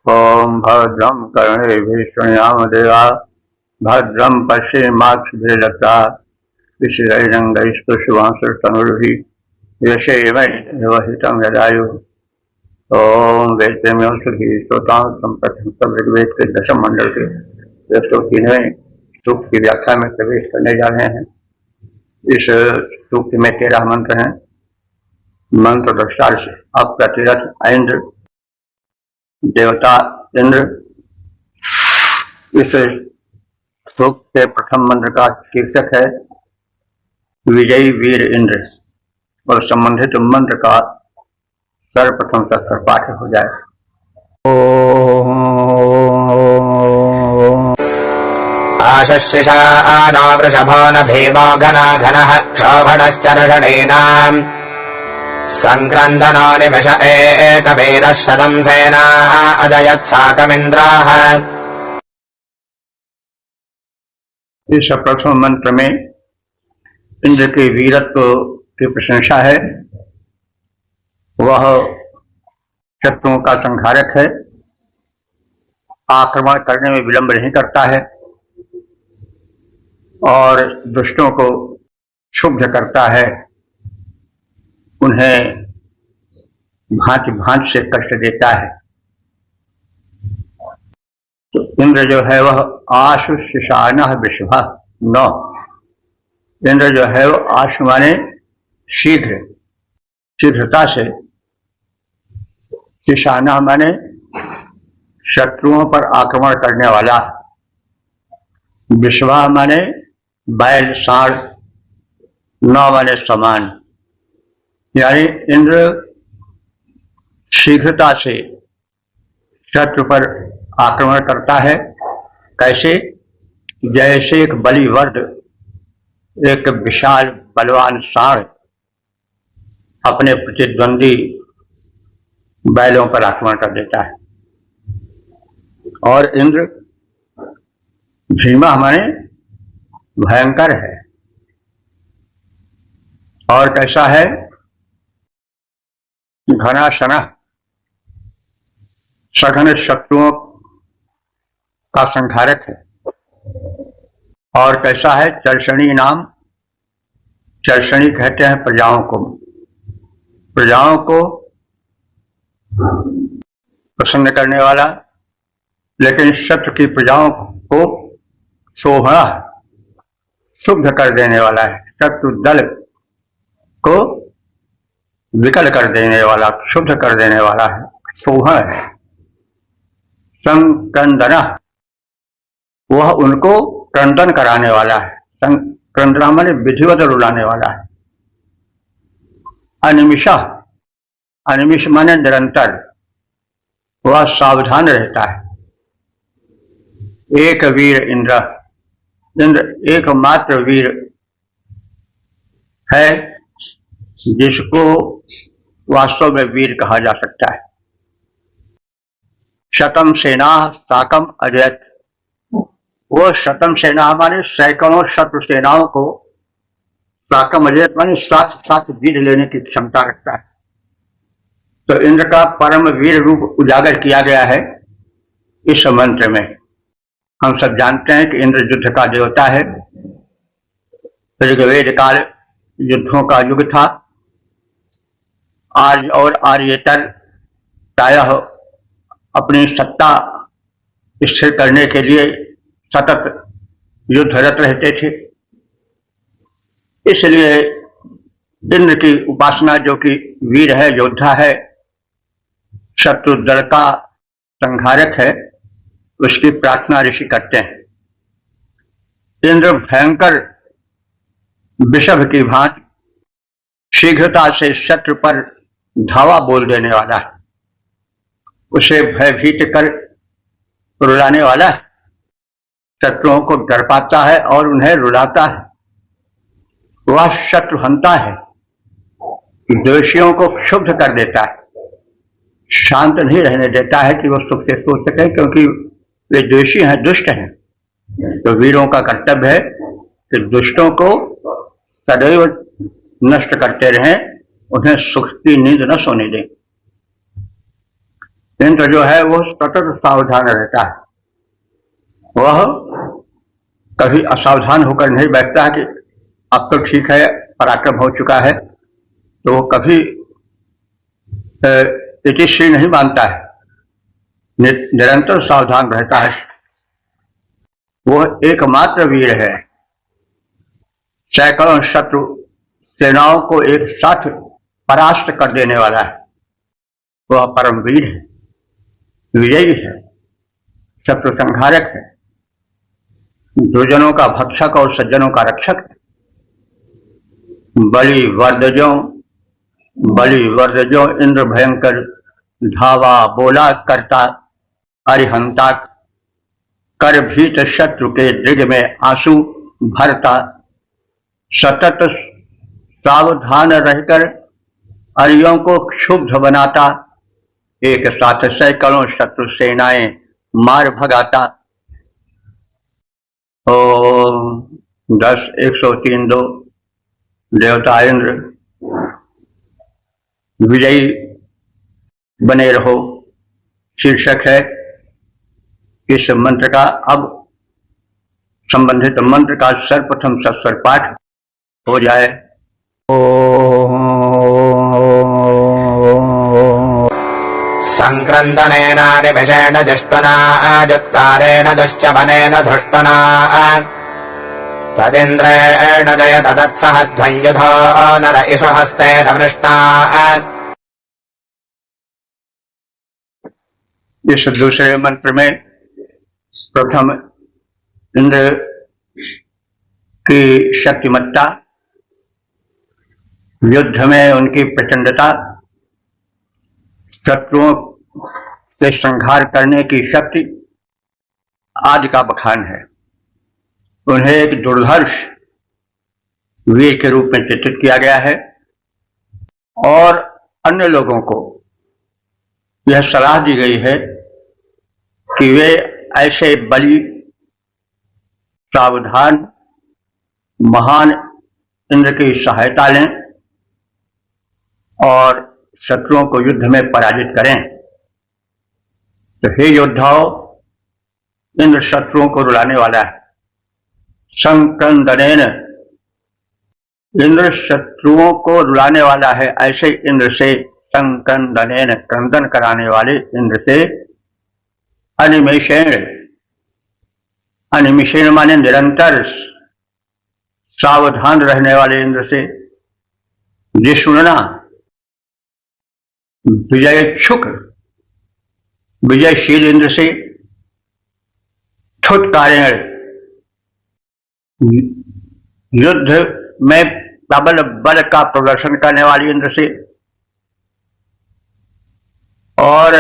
ओम भद्रम कर्णेभिः शृणुयाम देवा भद्रम पश्येमाक्षभिर्यजत्रा विश्वैरंगैस्तुष्टुवांसस्तनूभिः यशेमहितं यदायुः। ओम वेदमेव सुखी श्रोताओं संप्रथम ऋग्वेद के दशम मंडल के 103वें सूक्त की व्याख्या में प्रवेश करने जा रहे हैं। इस सूक्त में 13 मंत्र हैं। मंत्र दृष्टार से अब प्रतिरथ इंद्र देवता इंद्र। इस सूक्त के प्रथम मंत्र का शीर्षक है विजयी वीर इंद्र और संबंधित मंत्र का सर्वप्रथम सत्तर पाठ हो जाए। आशुशिषा नो वृषभो न भीमो घना घनः क्षोभणश्चर्षणीनाम् सङ्क्रन्दनो निमिष एकवीरः शतं सेना अजयत्साकमिन्द्राः। इस प्रथम मंत्र में इंद्र के वीरत्व की प्रशंसा है। वह शत्रुओं का संहारक है, आक्रमण करने में विलंब नहीं करता है और दुष्टों को क्षुब्ध करता है, उन्हें भांति भांति से कष्ट देता है। तो इंद्र जो है वह आशु शिशान विश्व नौ। इंद्र जो है वह आशु माने शीघ्र, शीघ्रता से, शिशाना माने शत्रुओं पर आक्रमण करने वाला, विश्वा माने बैल साढ़, नौ माने समान। यानी इंद्र शीघ्रता से शत्रु पर आक्रमण करता है। कैसे? जैसे एक बलिवर्द, एक विशाल बलवान साढ़ अपने प्रतिद्वंदी बैलों पर आक्रमण कर देता है। और इंद्र भीमा माने भयंकर है। और कैसा है? घना सना, सघन शत्रुओं का संहारक है। और कैसा है? चर्षणी नाम, चर्षणी कहते हैं प्रजाओं को, प्रजाओं को प्रसन्न करने वाला, लेकिन शत्रु की प्रजाओं को शोभा शुद्ध कर देने वाला है। शत्रु दल को विकल कर देने वाला, शुद्ध कर देने वाला है, शोभा है। संक्रंदना, वह उनको क्रंदन कराने वाला है। संक्रंदना माने विधिवत रुलाने वाला है। अनिमिषा, अनिमिष माने निरंतर, वह सावधान रहता है। एक वीर इंद्र, इंद्र एकमात्र वीर है जिसको वास्तव में वीर कहा जा सकता है। शतम सेना साकम अजयत, वो शतम सेना माने सैकड़ों शत्रु सेनाओं को, साकम अजयत माने साथ साथ जीत लेने की क्षमता रखता है। तो इंद्र का परम वीर रूप उजागर किया गया है इस मंत्र में। हम सब जानते हैं कि इंद्र युद्ध का देवता है। ऋग्वेद काल युद्धों का युग था। आर्य और आर्येतर प्रायः अपनी सत्ता स्थिर करने के लिए सतत युद्धरत रहते थे। इसलिए इंद्र की उपासना, जो कि वीर है, योद्धा है, शत्रु दल का संहारक है, उसकी प्रार्थना ऋषि करते हैं। इंद्र भयंकर विषभ की भांति शीघ्रता से शत्रु पर धावा बोल देने वाला है, उसे भयभीत कर रुलाने वाला है, शत्रुओं को डर पाता है और उन्हें रुलाता है। वह शत्रुहंता है, दोषियों को क्षुब्ध कर देता है, शांत नहीं रहने देता है कि वो सुख से सोच सके, क्योंकि वे दोषी हैं, दुष्ट हैं। तो वीरों का कर्तव्य है कि दुष्टों को सदैव नष्ट करते रहें, उन्हें सुख की नींद न सोने दें। इंद्र जो है वो सतत सावधान रहता है, वह कभी असावधान होकर नहीं बैठता है कि अब तो ठीक है, पराक्रम हो चुका है, तो वो कभी इतिश्री नहीं मानता है, निरंतर सावधान रहता है। वह एकमात्र वीर है, सैकड़ों शत्रु सेनाओं को एक साथ परास्त कर देने वाला है। वह परम वीर है, विजयी है, शत्रु संहारक है, दुर्जनों का भक्षक और सज्जनों का रक्षक है। बलि वर्दजो इंद्र भयंकर, धावा बोला करता अरिहंता, कर भीत शत्रु के दृढ़ में आंसू भरता, सतत सावधान रहकर अरियों को क्षुब्ध बनाता, एक साथ सैकड़ों शत्रु सेनाएं मार भगाता। ओम 10-103-2 देवता इंद्र विजयी बने रहो शीर्षक है इस मंत्र का। अब संबंधित मंत्र का सर्वप्रथम सस्वर पाठ हो जाए। संक्रन्दनेनानिभिषेण जिष्टना जुत्कारेण दुश्चपनेन धृष्टना तदिन्द्रेण जयत तत्सह ध्वंयुधो नर इषु हस्तेन वृष्टा। इस दूसरे मंत्र में प्रथम इंद्र की शक्तिमत्ता, युद्ध में उनकी प्रचंडता, शत्रुओं से संहार करने की शक्ति आदि का बखान है। उन्हें एक दुर्धर्ष वीर के रूप में चित्रित किया गया है और अन्य लोगों को यह सलाह दी गई है कि वे ऐसे बलि, सावधान, महान इंद्र की सहायता लें और शत्रुओं को युद्ध में पराजित करें। तो हे योद्धाओं, इंद्र शत्रुओं को रुलाने वाला है। संक्रंदनेन, इंद्र शत्रुओं को रुलाने वाला है। ऐसे इंद्र से, संक्रंदनेन क्रंदन कराने वाले इंद्र से, अनिमेषेण, अनिमेषेण माने निरंतर सावधान रहने वाले इंद्र से, जिष्णुना विजयक्षुक, विजयशील इंद्र से, छुटकारेण युद्ध में प्रबल बल का प्रदर्शन करने वाली इंद्र से, और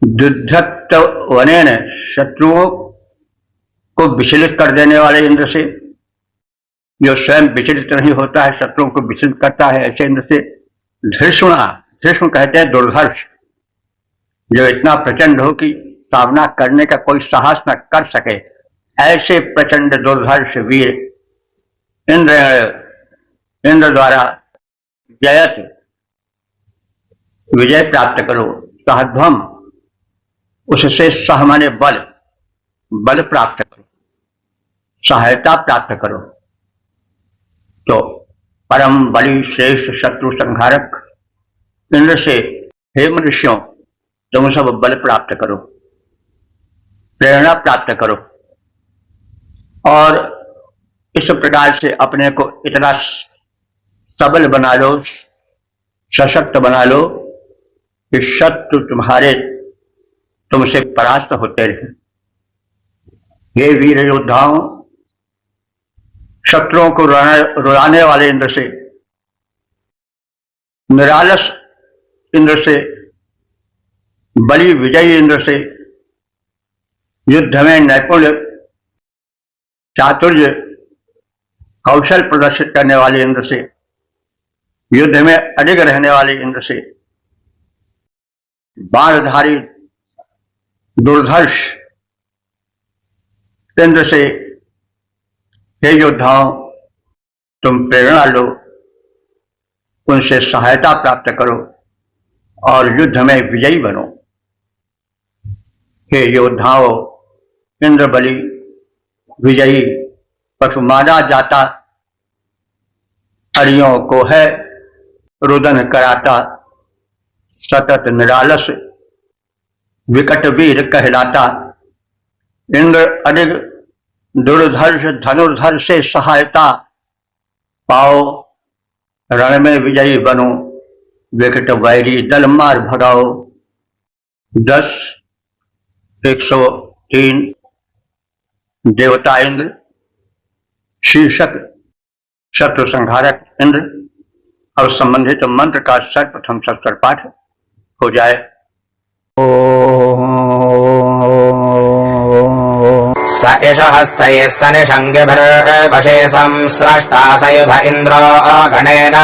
युद्धत्वनेन शत्रुओं को विचलित कर देने वाले इंद्र से, जो स्वयं विचलित नहीं होता है, शत्रुओं को विचलित करता है, ऐसे इंद्र से। धृष्णा, धृष्ण कहते हैं दुर्धर्ष, जो इतना प्रचंड हो कि सामना करने का कोई साहस न कर सके, ऐसे प्रचंड दुर्धर्ष वीर इंद्र द्वारा जयत, विजय प्राप्त करो। सहध्वम, उससे सह माने बल, बल प्राप्त करो, सहायता प्राप्त करो। तो परम बलि श्रेष्ठ शत्रु संहारक इंद्र से, हे मनुष्यों, तुम सब बल प्राप्त करो, प्रेरणा प्राप्त करो और इस प्रकार से अपने को इतना सबल बना लो, सशक्त बना लो कि शत्रु तुमसे परास्त होते रहे। ये वीर योद्धाओं, शत्रुओं को रुलाने वाले इंद्र से, निरालस इंद्र से, बलि विजयी इंद्र से, युद्ध में नैपुण्य, चातुर्य, कौशल प्रदर्शित करने वाले इंद्र से, युद्ध में अडिग रहने वाले इंद्र से, बाणधारी दुर्धर्ष इंद्र से, हे योद्धाओं, तुम प्रेरणा लो, उनसे सहायता प्राप्त करो और युद्ध में विजयी बनो। हे योद्धाओं, इंद्रबली विजयी पशुमारा जाता, अरियों को है रुदन कराता, सतत निरालस विकट वीर कहलाता। इंद्र अधिक दुर्धर्ष धनुर्धर से सहायता पाओ, रण में विजयी बनो, विकट वैरी दल मार भगाओ। 10:103 देवता इंद्र, शीर्षक शत्रु संहारक इंद्र। और संबंधित मंत्र का सर्वप्रथम सत्तर पाठ हो जाए। स एष हस्तैः सनिषङ्गिभिर्वशे संस्रष्टा सयुध इन्द्रो गणेन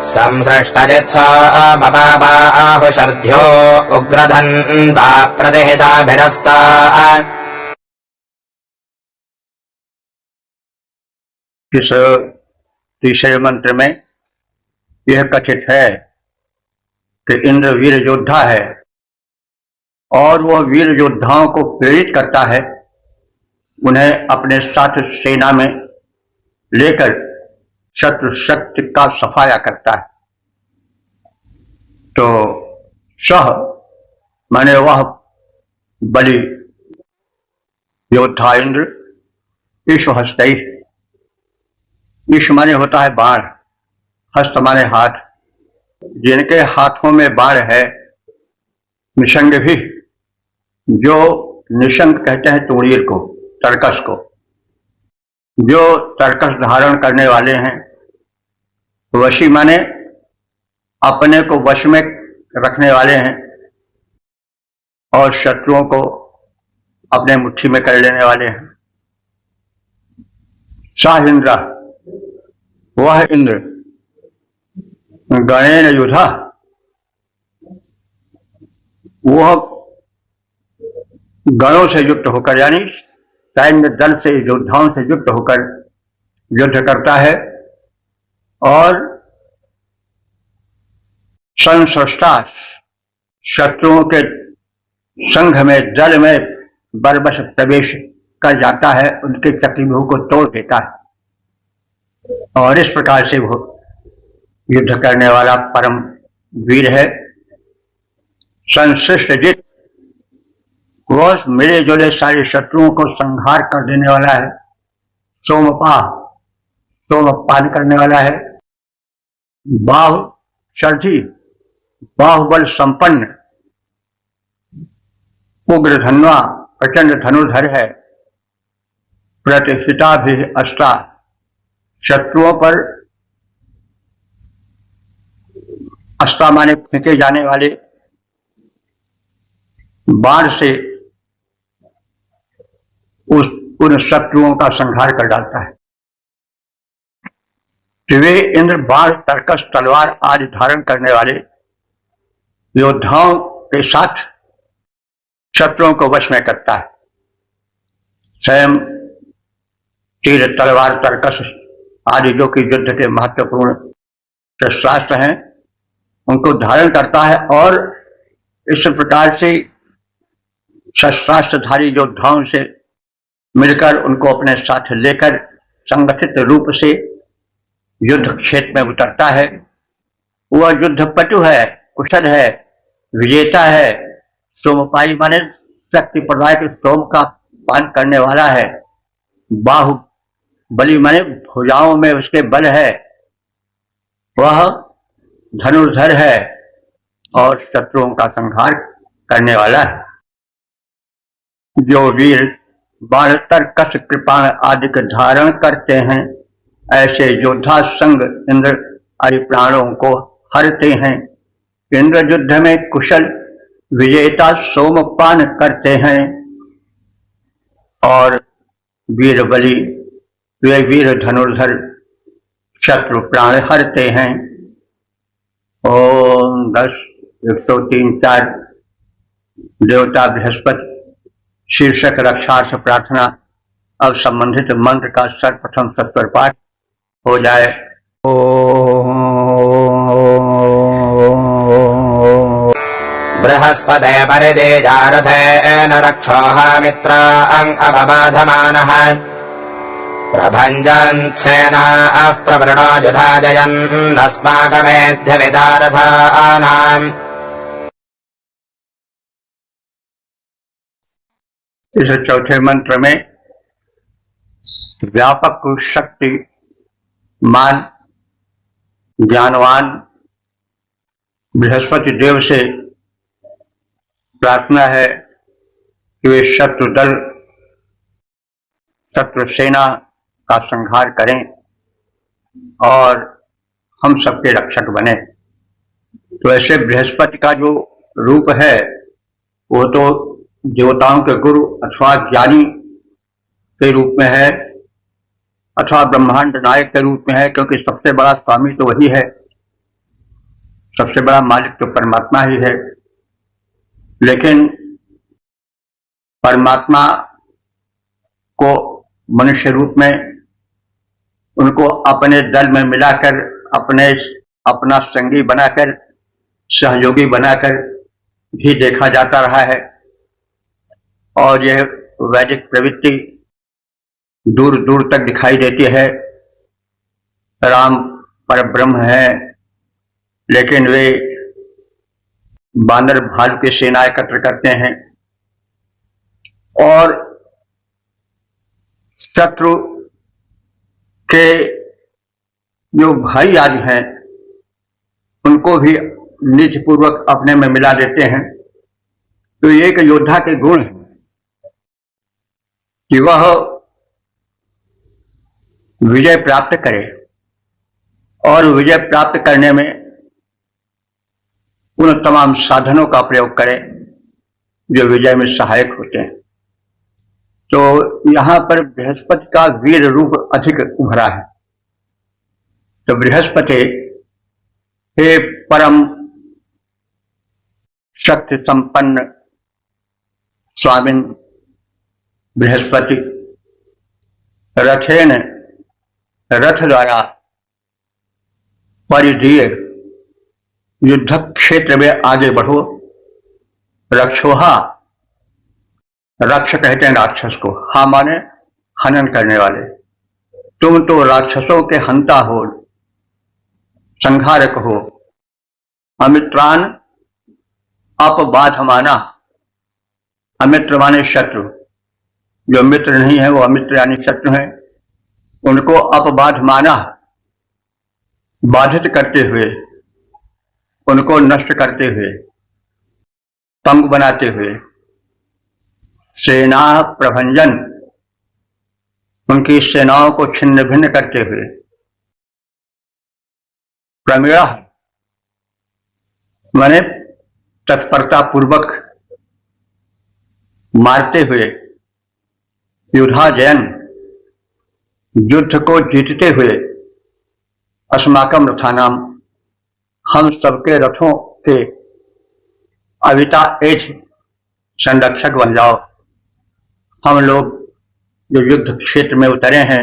संसृष्टजित्स बबाहुषर्ध्यो उग्रधन्वा प्रतिहिताभिरस्ता। इस तीसरे मंत्र में यह कथित है कि इंद्र वीर योद्धा है और वह वीर योद्धाओं को प्रेरित करता है, उन्हें अपने साथ सेना में लेकर शत्रु शक्ति का सफाया करता है। तो सह माने वह बलि योद्धा इंद्र, ईश्व हस्तई, ईश माने होता है बाण, हस्त माने हाथ, जिनके हाथों में बाण है। निशंग भी, जो निशंग कहते हैं तूणीर को, तरकस को, जो तरकस धारण करने वाले हैं। वशी माने अपने को वश में रखने वाले हैं और शत्रुओं को अपने मुट्ठी में कर लेने वाले हैं। शाह इंद्र, वह इंद्र गणेन युधा, वह गणों से युक्त होकर यानी सैन्य दल से, योद्धाओं से युक्त होकर युद्ध करता है और संस्रष्टा शत्रुओं के संघ में, दल में बरबस प्रवेश कर जाता है, उनके चक्रव्यूह को तोड़ देता है। और इस प्रकार से वो युद्ध करने वाला परम वीर है। संश्लिष्ट जित, वह मिले जुले सारे शत्रुओं को संहार कर देने वाला है। सोमपाह, सोमपान करने वाला है। बाहु शर्धी, बाहुबल संपन्न। उग्र धन्वा, प्रचंड धनुर्धर है। प्रतिहिता भी अस्त्रा, शत्रुओं पर अस्त्रा माने फेंके जाने वाले बाण से उन शत्रुओं का संहार कर डालता है। वे इंद्र बाण, तरकस, तलवार आदि धारण करने वाले योद्धाओं के साथ शत्रुओं को वश में करता है। स्वयं तीर, तलवार, तरकस आदि जो कि युद्ध के महत्वपूर्ण शस्त्रास्त्र हैं, उनको धारण करता है और इस प्रकार से शस्त्रास्त्रधारी योद्धाओं से मिलकर उनको अपने साथ लेकर संगठित रूप से युद्ध क्षेत्र में उतरता है। वह युद्धपटु है, कुशल है, विजेता है। सोमपाई माने शक्ति प्रदायक सोम का पान करने वाला है। बाहु बलि माने भुजाओं में उसके बल है। वह धनुर्धर है और शत्रुओं का संहार करने वाला है। जो वीर बाण, तरकस, कृपाण आदि का धारण करते हैं, ऐसे योद्धा संग इंद्र आदि प्राणों को हरते हैं। इंद्र युद्ध में कुशल विजेता सोमपान करते हैं और वीर बलि, वे वीर धनुर्धर शत्रु प्राण हरते हैं। ओम 10:103-4 देवता बृहस्पति, शीर्षक रक्षार्थ प्रार्थना। अब संबंधित मंत्र का सर्वप्रथम सत्वर पाठ हो जाए। बृहस्पते परिदेजारथेन रक्षोः मित्रान् अपबाधमानः प्रभञ्जन् सेनाः प्रवृणो युधा जयन्नस्माकमेध्य विदारथानाम्। इस चौथे मंत्र में व्यापक शक्ति मान ज्ञानवान बृहस्पति देव से प्रार्थना है कि वे शत्रु दल शत्रु सेना का संहार करें और हम सबके रक्षक बने। तो ऐसे बृहस्पति का जो रूप है वो तो देवताओं के गुरु अथवा ज्ञानी के रूप में है अथवा ब्रह्मांड नायक के रूप में है, क्योंकि सबसे बड़ा स्वामी तो वही है, सबसे बड़ा मालिक तो परमात्मा ही है। लेकिन परमात्मा को मनुष्य रूप में उनको अपने दल में मिलाकर अपना संगी बनाकर सहयोगी बनाकर भी देखा जाता रहा है। और यह वैदिक प्रवृत्ति दूर दूर तक दिखाई देती है। राम परब्रह्म है, लेकिन वे बानर भालू की सेना एकत्र करते हैं और शत्रु के जो भाई आदि हैं उनको भी निजपूर्वक अपने में मिला देते हैं। तो ये एक योद्धा के गुण है कि वह विजय प्राप्त करे और विजय प्राप्त करने में उन तमाम साधनों का प्रयोग करे जो विजय में सहायक होते हैं। तो यहां पर बृहस्पति का वीर रूप अधिक उभरा है। तो बृहस्पति हे परम शक्ति संपन्न स्वामिन बृहस्पति, रथेन रथ द्वारा परिधीय युद्ध क्षेत्र में आगे बढ़ो। रक्षोहा, रक्ष कहते हैं राक्षस को, हा माने हनन करने वाले। तुम तो राक्षसों के हंता हो, संहारक हो। अमित्रान अपबाधमाना, अमित्र माने शत्रु, जो मित्र नहीं है वो अमित्र यानी शत्रु हैं, उनको अपबाधमाना बाधित करते हुए, उनको नष्ट करते हुए, पंग बनाते हुए। सेना प्रभंजन, उनकी सेनाओं को छिन्न भिन्न करते हुए। प्रमीणा माने तत्परता पूर्वक मारते हुए। युद्धा जयन, युद्ध को जीतते हुए। अस्माकम रथानाम, हम सबके रथों के अविता एज संरक्षक बन जाओ। हम लोग जो युद्ध क्षेत्र में उतरे हैं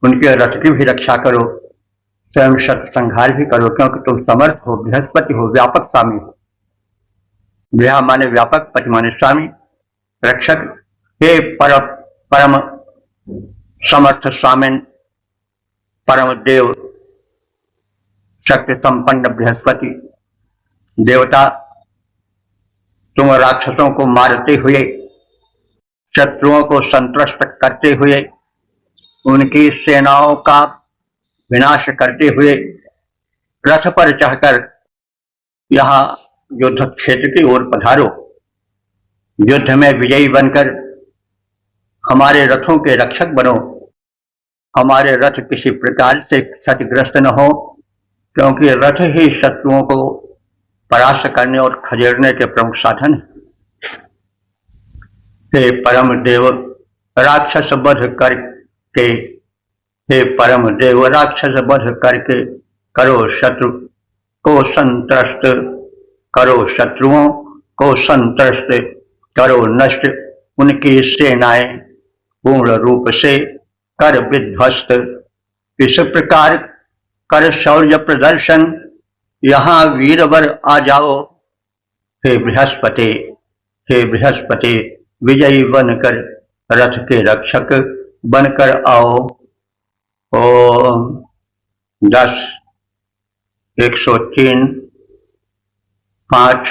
उनके रथ की भी रक्षा करो, स्वयं शत्रु संहार भी करो, क्योंकि तुम समर्थ हो, बृहस्पति हो, व्यापक स्वामी हो। ब्रह्मा माने व्यापक, पति माने स्वामी, रक्षक। हे परम समर्थ स्वामिन परम देव शक्ति संपन्न बृहस्पति देवता, तुम राक्षसों को मारते हुए, शत्रुओं को संतुष्ट करते हुए, उनकी सेनाओं का विनाश करते हुए रथ पर चढ़कर यहां युद्ध क्षेत्र की ओर पधारो। युद्ध में विजयी बनकर हमारे रथों के रक्षक बनो। हमारे रथ किसी प्रकार से क्षतिग्रस्त न हो, क्योंकि रथ ही शत्रुओं को परास्त करने और खदेड़ने के प्रमुख साधन है। हे परम देव, राक्षस वध करके, हे परम देव, राक्षस वध करके करो शत्रु को संतुष्ट, करो शत्रुओं को संतुष्ट, करो नष्ट उनकी सेनाएं पूर्ण रूप से कर विध्वस्त। इस प्रकार कर शौर्य प्रदर्शन, यहाँ वीरवर आ जाओ। हे बृहस्पति, हे बृहस्पति, विजयी बनकर रथ के रक्षक बनकर आओ। ओम 10, 103, 5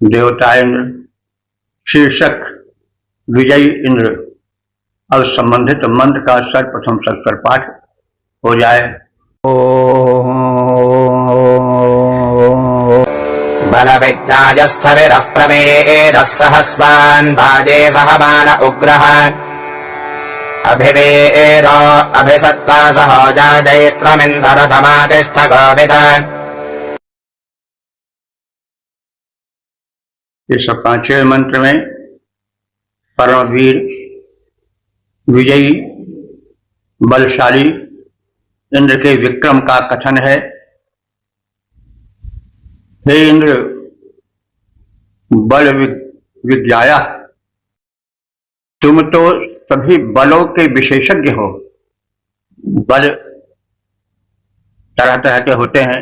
देवता इंद्र, शीर्षक विजयी इंद्र। अब संबंधित मंत्र का सर्वप्रथम सत्सर पाठ हो जाए। बलविद्राजस्थविरः प्रमेरः सहस्वान् भाजे सहमान उग्रः अभिवेरो अभिसत्ता सहोजा जैत्रमिन्द्ररथमातिष्ठ गोविद। इस पांचवें मंत्र में परमवीर, विजयी, बलशाली इंद्र के विक्रम का कथन है। हे इंद्र, बल विज्ञाया, तुम तो सभी बलों के विशेषज्ञ हो। बल तरह तरह के होते हैं,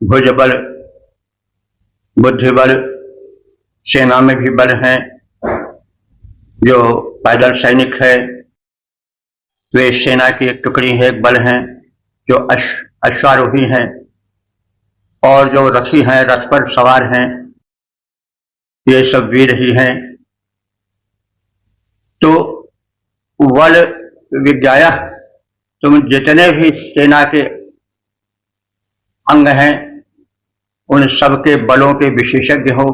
भुज बल, बुद्धि बल, सेना में भी बल हैं। जो पैदल सैनिक है वे सेना की एक टुकड़ी है, एक बल हैं। जो अश्वारोही हैं और जो रथी हैं, रथ पर सवार हैं, ये सब वीर ही हैं। तो बल विज्ञाया, तुम जितने भी सेना के अंग हैं उन सब के बलों के विशेषज्ञ हो,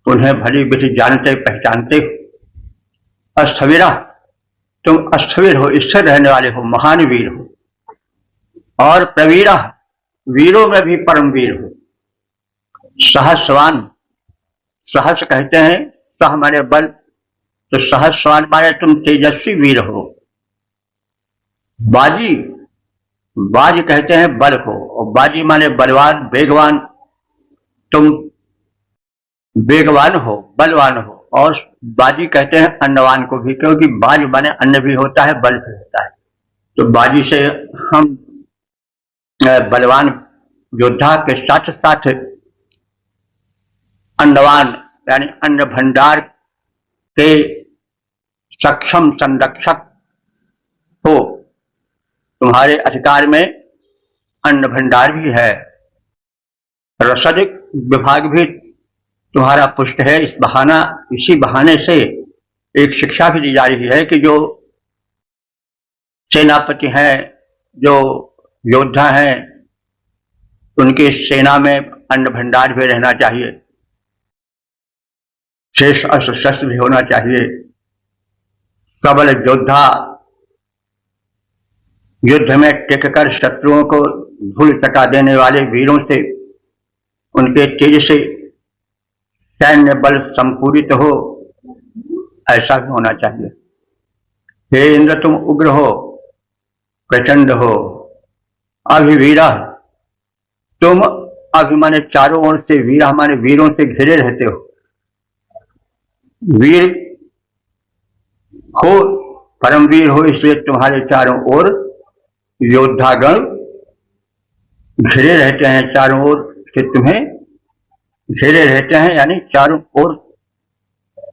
उन्हें भली विधि जानते पहचानते हो। अस्थविरा, तुम अस्थविर हो, स्थिर रहने वाले हो, महान वीर हो। और प्रवीरा, वीरों में भी परम वीर हो। सहस्वान, सहस कहते हैं, सह माने बल, तो सहस्वान माने तुम तेजस्वी वीर हो। बाजी, बाज कहते हैं बल को, और बाजी माने बलवान, वेगवान, तुम वेगवान हो, बलवान हो। और बाजी कहते हैं अन्नवान को भी, क्योंकि बाज माने अन्न भी होता है, बल भी होता है। तो बाजी से हम बलवान योद्धा के साथ साथ अन्नवान यानी अन्न भंडार के सक्षम संरक्षक हो। तुम्हारे अधिकार में अन्न भंडार भी है, रसद विभाग भी तुम्हारा पुष्ट है। इसी बहाने से एक शिक्षा भी दी जा रही है कि जो सेनापति हैं, जो योद्धा हैं, उनके सेना में अन्न भंडार भी रहना चाहिए, शेष अस्त्र शस्त्र भी होना चाहिए। सबल योद्धा युद्ध में टिककर शत्रुओं को धूल चटा देने वाले वीरों से, उनके तेज से सैन्य बल संपूरित हो, ऐसा भी होना चाहिए। हे इंद्र, तुम उग्र हो, प्रचंड हो, अभिवीरा, तुम अभिमाने चारों ओर से, वीरा माने वीरों से घिरे रहते हो। वीर हो, परमवीर हो, इसलिए तुम्हारे चारों ओर योद्धागण घिरे रहते हैं, चारों ओर से तुम्हें घेरे रहते हैं, यानी चारों ओर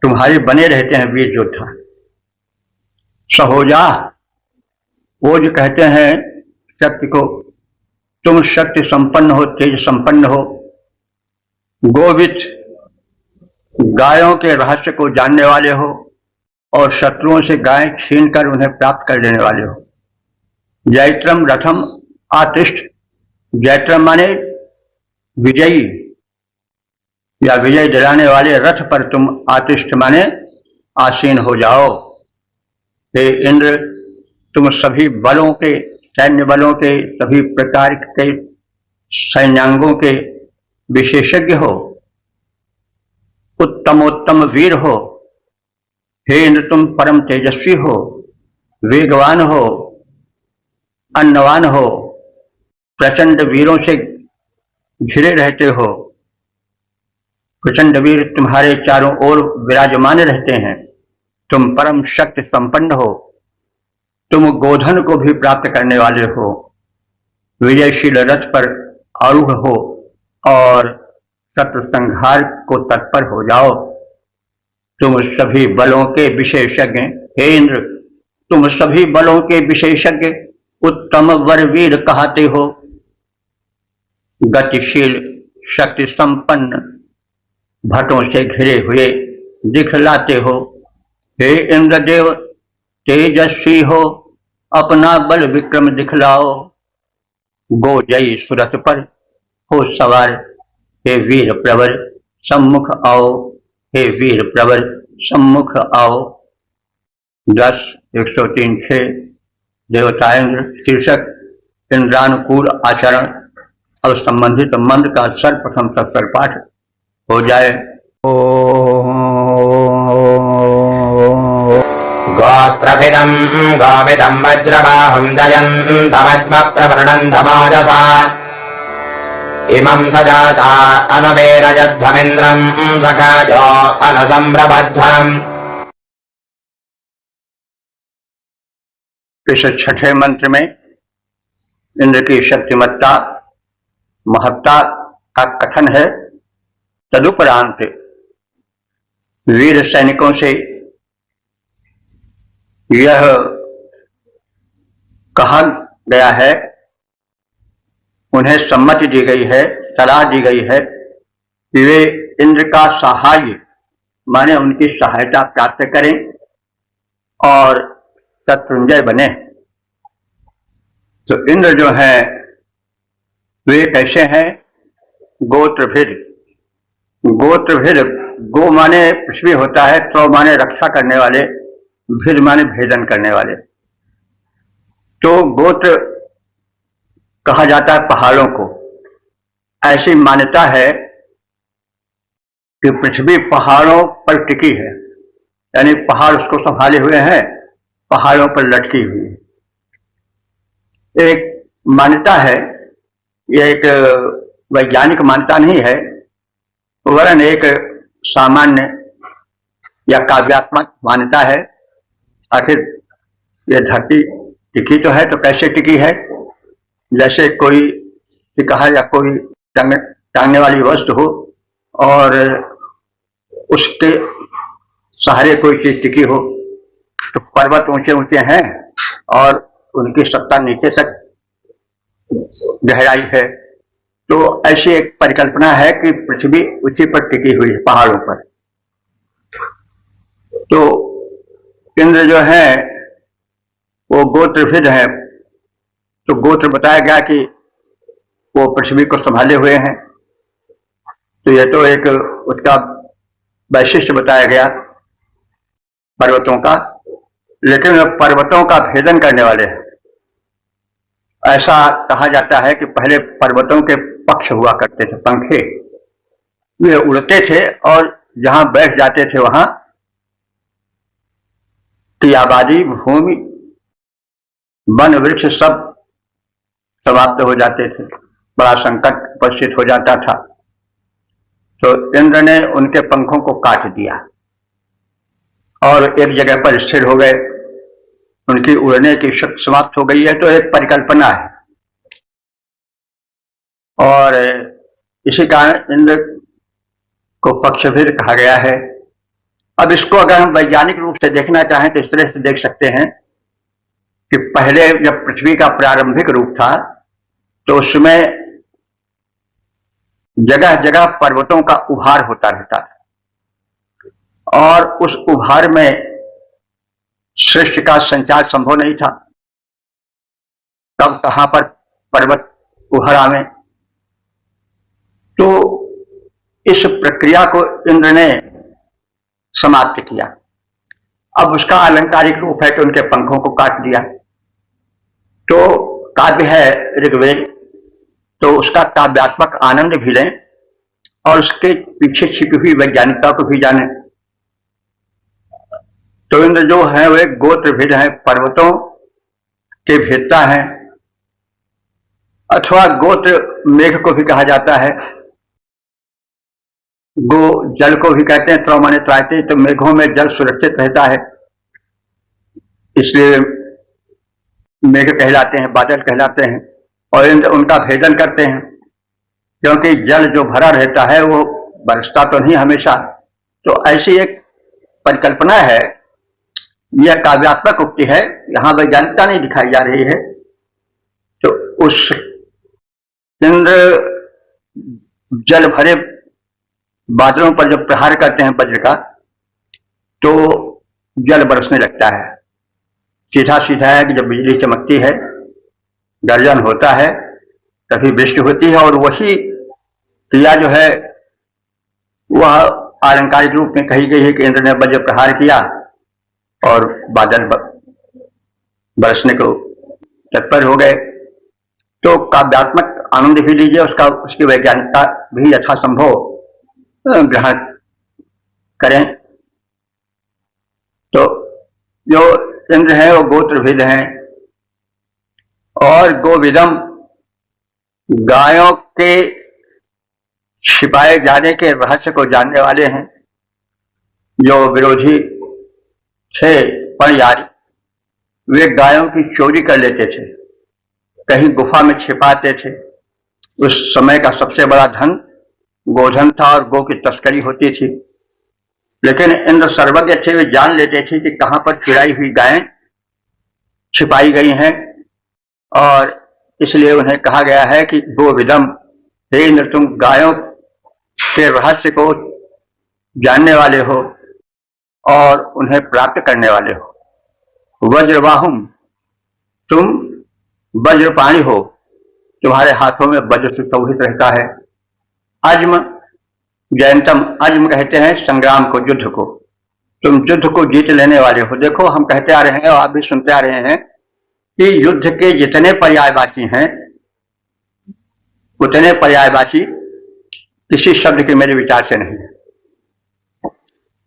तुम्हारे बने रहते हैं वीर योद्धा। सहोजा, वो जो कहते हैं शक्ति को, तुम शक्ति संपन्न हो, तेज संपन्न हो। गोवित, गायों के रहस्य को जानने वाले हो और शत्रुओं से गाय छीन कर उन्हें प्राप्त कर लेने वाले हो। जैत्रम रथम आतिष्ठ, जैत्रम माने विजयी या विजय दिलाने वाले रथ पर तुम आतिष्ठ माने आसीन हो जाओ। हे इंद्र, तुम सभी बलों के, सैन्य बलों के, सभी प्रकार के सैन्यांगों के विशेषज्ञ हो, उत्तमोत्तम वीर हो। हे इंद्र, तुम परम तेजस्वी हो, वेगवान हो, अन्नवान हो, प्रचंड वीरों से घिरे रहते हो। प्रचंड वीर तुम्हारे चारों ओर विराजमान रहते हैं। तुम परम शक्ति संपन्न हो। तुम गोधन को भी प्राप्त करने वाले हो, विजयशील रथ पर आरूढ़ हो और शत्रु संहार को तत्पर हो जाओ। तुम सभी बलों के विशेषज्ञ, हे इंद्र, तुम सभी बलों के विशेषज्ञ, उत्तम वर वीर कहते हो, गतिशील शक्ति संपन्न भटों से घिरे हुए दिखलाते हो। हे इंद्रदेव, तेजस्वी हो, अपना बल विक्रम दिखलाओ। गो जय सुरथ पर हो सवार, हे वीर प्रवर सम्मुख आओ, हे वीर प्रवर सम्मुख आओ। 10 103-6 देवताएंद्र शीर्षक इंद्रानुकूल आचरण। अब संबंधित मंत्र का सर्वप्रथम सत्तर पाठ हो जाए। गोत्रभिदं गोविदं वज्रबाहुं जयन्तमज्म प्रवर्णन्तमाजसा इमं सजाता अनुवेरजध्वमिन्द्रं सखाजो अनुसम्प्रबध्वम्। इस छठे मंत्र में इंद्र की शक्तिमत्ता महत्ता का कथन है। तदुपरांत वीर सैनिकों से यह कहा गया है, उन्हें सम्मति दी गई है, सलाह दी गई है कि वे इंद्र का सहाय माने उनकी सहायता प्राप्त करें और शत्रुंजय बने। तो इंद्र जो है वे कैसे हैं? गोत्रभिद। गोत्रभिद, गो माने पृथ्वी होता है, त्र माने रक्षा करने वाले, भिद माने भेदन करने वाले। तो गोत्र कहा जाता है पहाड़ों को। ऐसी मान्यता है कि पृथ्वी पहाड़ों पर टिकी है, यानी पहाड़ उसको संभाले हुए हैं, पहाड़ों पर लटकी हुई है। एक मान्यता है, यह एक वैज्ञानिक मान्यता नहीं है, वरन एक सामान्य या काव्यात्मक मान्यता है। आखिर यह धरती टिकी तो है, तो कैसे टिकी है? जैसे कोई सिकहा या कोई टांगने वाली वस्तु हो और उसके सहारे कोई चीज टिकी हो। तो पर्वत ऊंचे ऊंचे हैं और उनकी सत्ता नीचे तक गहराई है। तो ऐसी एक परिकल्पना है कि पृथ्वी उसी पर टिकी हुई है, पहाड़ों पर। तो इंद्र जो है वो गोत्रभिद है। तो गोत्र बताया गया कि वो पृथ्वी को संभाले हुए हैं। तो यह तो एक उसका वैशिष्ट्य बताया गया पर्वतों का, लेकिन वे पर्वतों का भेदन करने वाले हैं। ऐसा कहा जाता है कि पहले पर्वतों के पक्ष हुआ करते थे, पंखे, वे उड़ते थे और जहां बैठ जाते थे वहां की आबादी, भूमि, वन वृक्ष सब समाप्त हो जाते थे, बड़ा संकट उपस्थित हो जाता था। तो इंद्र ने उनके पंखों को काट दिया और एक जगह पर स्थिर हो गए, उनकी उड़ने की शक्ति समाप्त हो गई है। तो एक परिकल्पना है और इसी कारण इंद्र को पक्षभिद कहा गया है। अब इसको अगर हम वैज्ञानिक रूप से देखना चाहें तो इस तरह से देख सकते हैं कि पहले जब पृथ्वी का प्रारंभिक रूप था तो उसमें जगह जगह पर्वतों का उभार होता रहता था और उस उभार में सृष्टि का संचार संभव नहीं था। कब कहां पर पर्वत उभर आवे, तो इस प्रक्रिया को इंद्र ने समाप्त किया। अब उसका अलंकारिक रूप है कि उनके पंखों को काट दिया। तो काव्य है ऋग्वेद, तो उसका काव्यात्मक आनंद भी लें और उसके पीछे छिपी हुई वैज्ञानिकता को भी जानें। तो इंद्र जो है वे गोत्रभिद है, पर्वतों के भेदता है, अथवा गोत्र मेघ को भी कहा जाता है। गो जल को भी कहते हैं, त्रौ माने त्रायते, तो मेघों में जल सुरक्षित रहता है, इसलिए मेघ कहलाते हैं, बादल कहलाते हैं, और इंद्र उनका भेदन करते हैं, क्योंकि जल जो भरा रहता है वो बरसता तो नहीं हमेशा। तो ऐसी एक परिकल्पना है, यह काव्यात्मक उक्ति है, यहाँ वैज्ञानिकता नहीं दिखाई जा रही है। तो उस इंद्र जल भरे बादलों पर जब प्रहार करते हैं वज्र का, तो जल बरसने लगता है। सीधा सीधा है कि जब बिजली चमकती है, गर्जन होता है, तभी वृष्टि होती है, और वही क्रिया जो है वह आलंकारिक रूप में कही गई है कि इंद्र ने वज्र प्रहार किया और बादल बरसने को तत्पर हो गए। तो काव्यात्मक आनंद भी लीजिए, उसकी वैज्ञानिकता भी यथासंभव ग्रहण करें। तो जो इंद्र है वो गोत्रभिद हैं, और गोविदम गायों के छिपाए जाने के रहस्य को जानने वाले हैं। जो विरोधी थे पणयारी, वे गायों की चोरी कर लेते थे, कहीं गुफा में छिपाते थे। उस समय का सबसे बड़ा धन गोधन था और गो की तस्करी होती थी। लेकिन इंद्र सर्वज्ञ थे, वे जान लेते थे कि कहां पर चुराई हुई गायें छिपाई गई हैं, और इसलिए उन्हें कहा गया है कि गोविदम, हे इंद्र तुम गायों के रहस्य को जानने वाले हो और उन्हें प्राप्त करने वाले हो। वज्रवाहुम, तुम वज्रपाणी हो, तुम्हारे हाथों में वज्र सुशोभित रहता है। अज्म जयंतम, अज्म कहते हैं संग्राम को, युद्ध को, तुम युद्ध को जीत लेने वाले हो। देखो हम कहते आ रहे हैं और आप भी सुनते आ रहे हैं कि युद्ध के जितने पर्यायवाची हैं उतने पर्यायवाची किसी शब्द के मेरे विचार से नहीं है।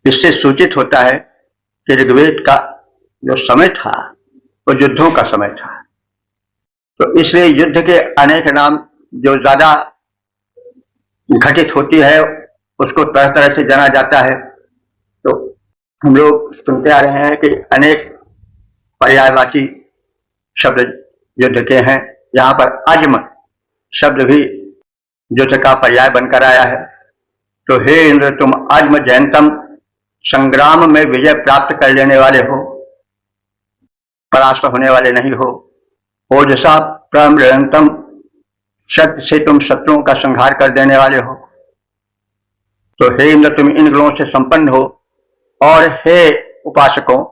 इससे सूचित होता है कि ऋग्वेद का जो समय था वो युद्धों का समय था। तो इसलिए युद्ध के अनेक नाम जो ज्यादा घटित होती है उसको तरह तरह से जाना जाता है। तो हम लोग सुनते आ रहे हैं कि अनेक पर्यायवाची शब्द युद्ध के हैं। यहाँ पर अज्म शब्द भी युद्ध का पर्याय बनकर आया है। तो हे इंद्र, तुम अज्म जयंतम, संग्राम में विजय प्राप्त कर लेने वाले हो, परास्त होने वाले नहीं हो। ओजसा प्रमृतम, शक्ति से तुम शत्रुओं का संहार कर देने वाले हो। तो हे इंद्र, तुम इन गुणों से संपन्न हो। और हे उपासकों,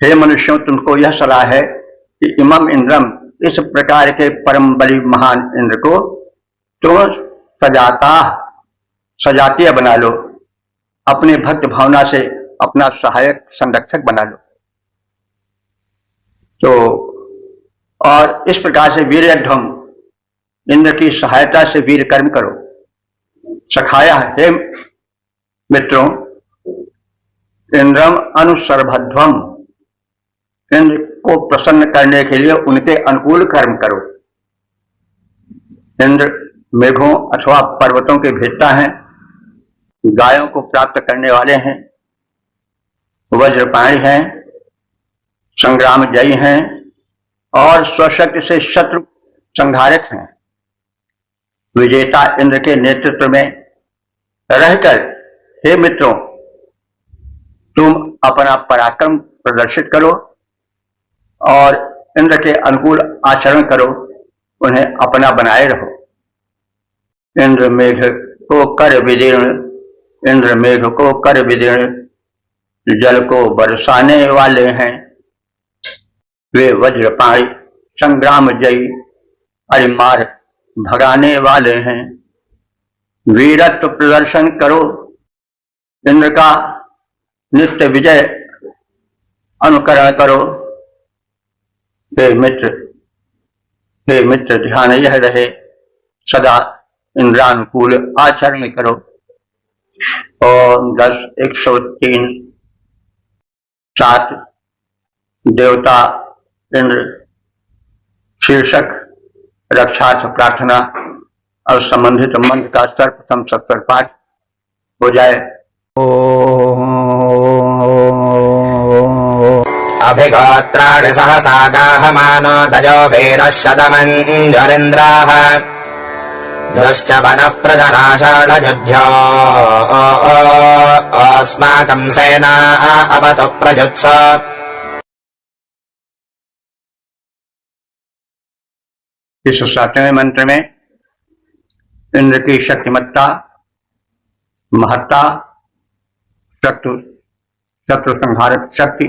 हे मनुष्यों, तुमको यह सलाह है कि इमम इंद्रम, इस प्रकार के परम बली महान इंद्र को तुम सजातीय बना लो, अपने भक्त भावना से अपना सहायक संरक्षक बना लो। तो और इस प्रकार से वीर्यध्वम, इंद्र की सहायता से वीर कर्म करो। सखाया, हे मित्रों, इंद्रम अनुसर्भध्वम, इंद्र को प्रसन्न करने के लिए उनके अनुकूल कर्म करो। इंद्र मेघों अथवा पर्वतों के भेदता हैं, गायों को प्राप्त करने वाले हैं, वज्रपाणी हैं, संग्राम जयी हैं और स्वशक्ति से शत्रु संहारक हैं। विजेता इंद्र के नेतृत्व में रहकर हे मित्रों, तुम अपना पराक्रम प्रदर्शित करो और इंद्र के अनुकूल आचरण करो, उन्हें अपना बनाए रहो। इंद्र मेघ को कर विदीर्ण, इंद्र मेघ को कर विदीर्ण, जल को बरसाने वाले हैं। वे वज्रपाणी संग्राम जयी, अरिमार भगाने वाले हैं। वीरत्व प्रदर्शन करो, इंद्र का नित्य विजय अनुकरण करो। हे मित्र, ध्यान यह रहे, सदा इंद्रानुकूल आचरण करो। ओम 10, 103, 7 देवता इंद्र शीर्षक रक्षार्थ प्रार्थना और संबंधित मंत्र का सर्वप्रथम सत्तर पाठ हो जाए। अभिगोत्राणि सहसा गाहमानो तजोभिरः शतमञ्जरीन्द्राः दुश्च वनः प्रजनाषाढयुध्यो अस्माकम् सेना अवतु प्रजुत्स। 107वें मंत्र में इंद्र की शक्तिमत्ता, महत्ता, शत्रु संहारक शक्ति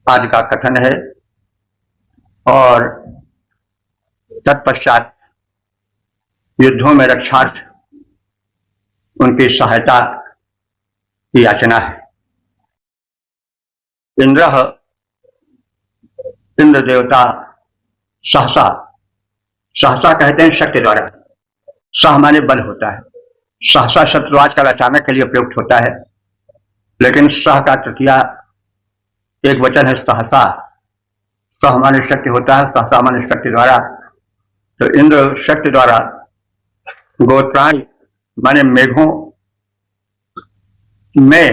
आदि का कथन है और तत्पश्चात युद्धों में रक्षार्थ उनकी सहायता की याचना है। इंद्र देवता सहसा कहते हैं शक्ति द्वारा, सह माने बल होता है। सहसा शब्द आजकल अचानक के लिए प्रयुक्त होता है, लेकिन सह का तृतीया एक वचन है सहसा। सह माने शक्ति होता है, सहसा माने शक्ति द्वारा। तो इंद्र शक्ति द्वारा गोत्राणि माने मेघों में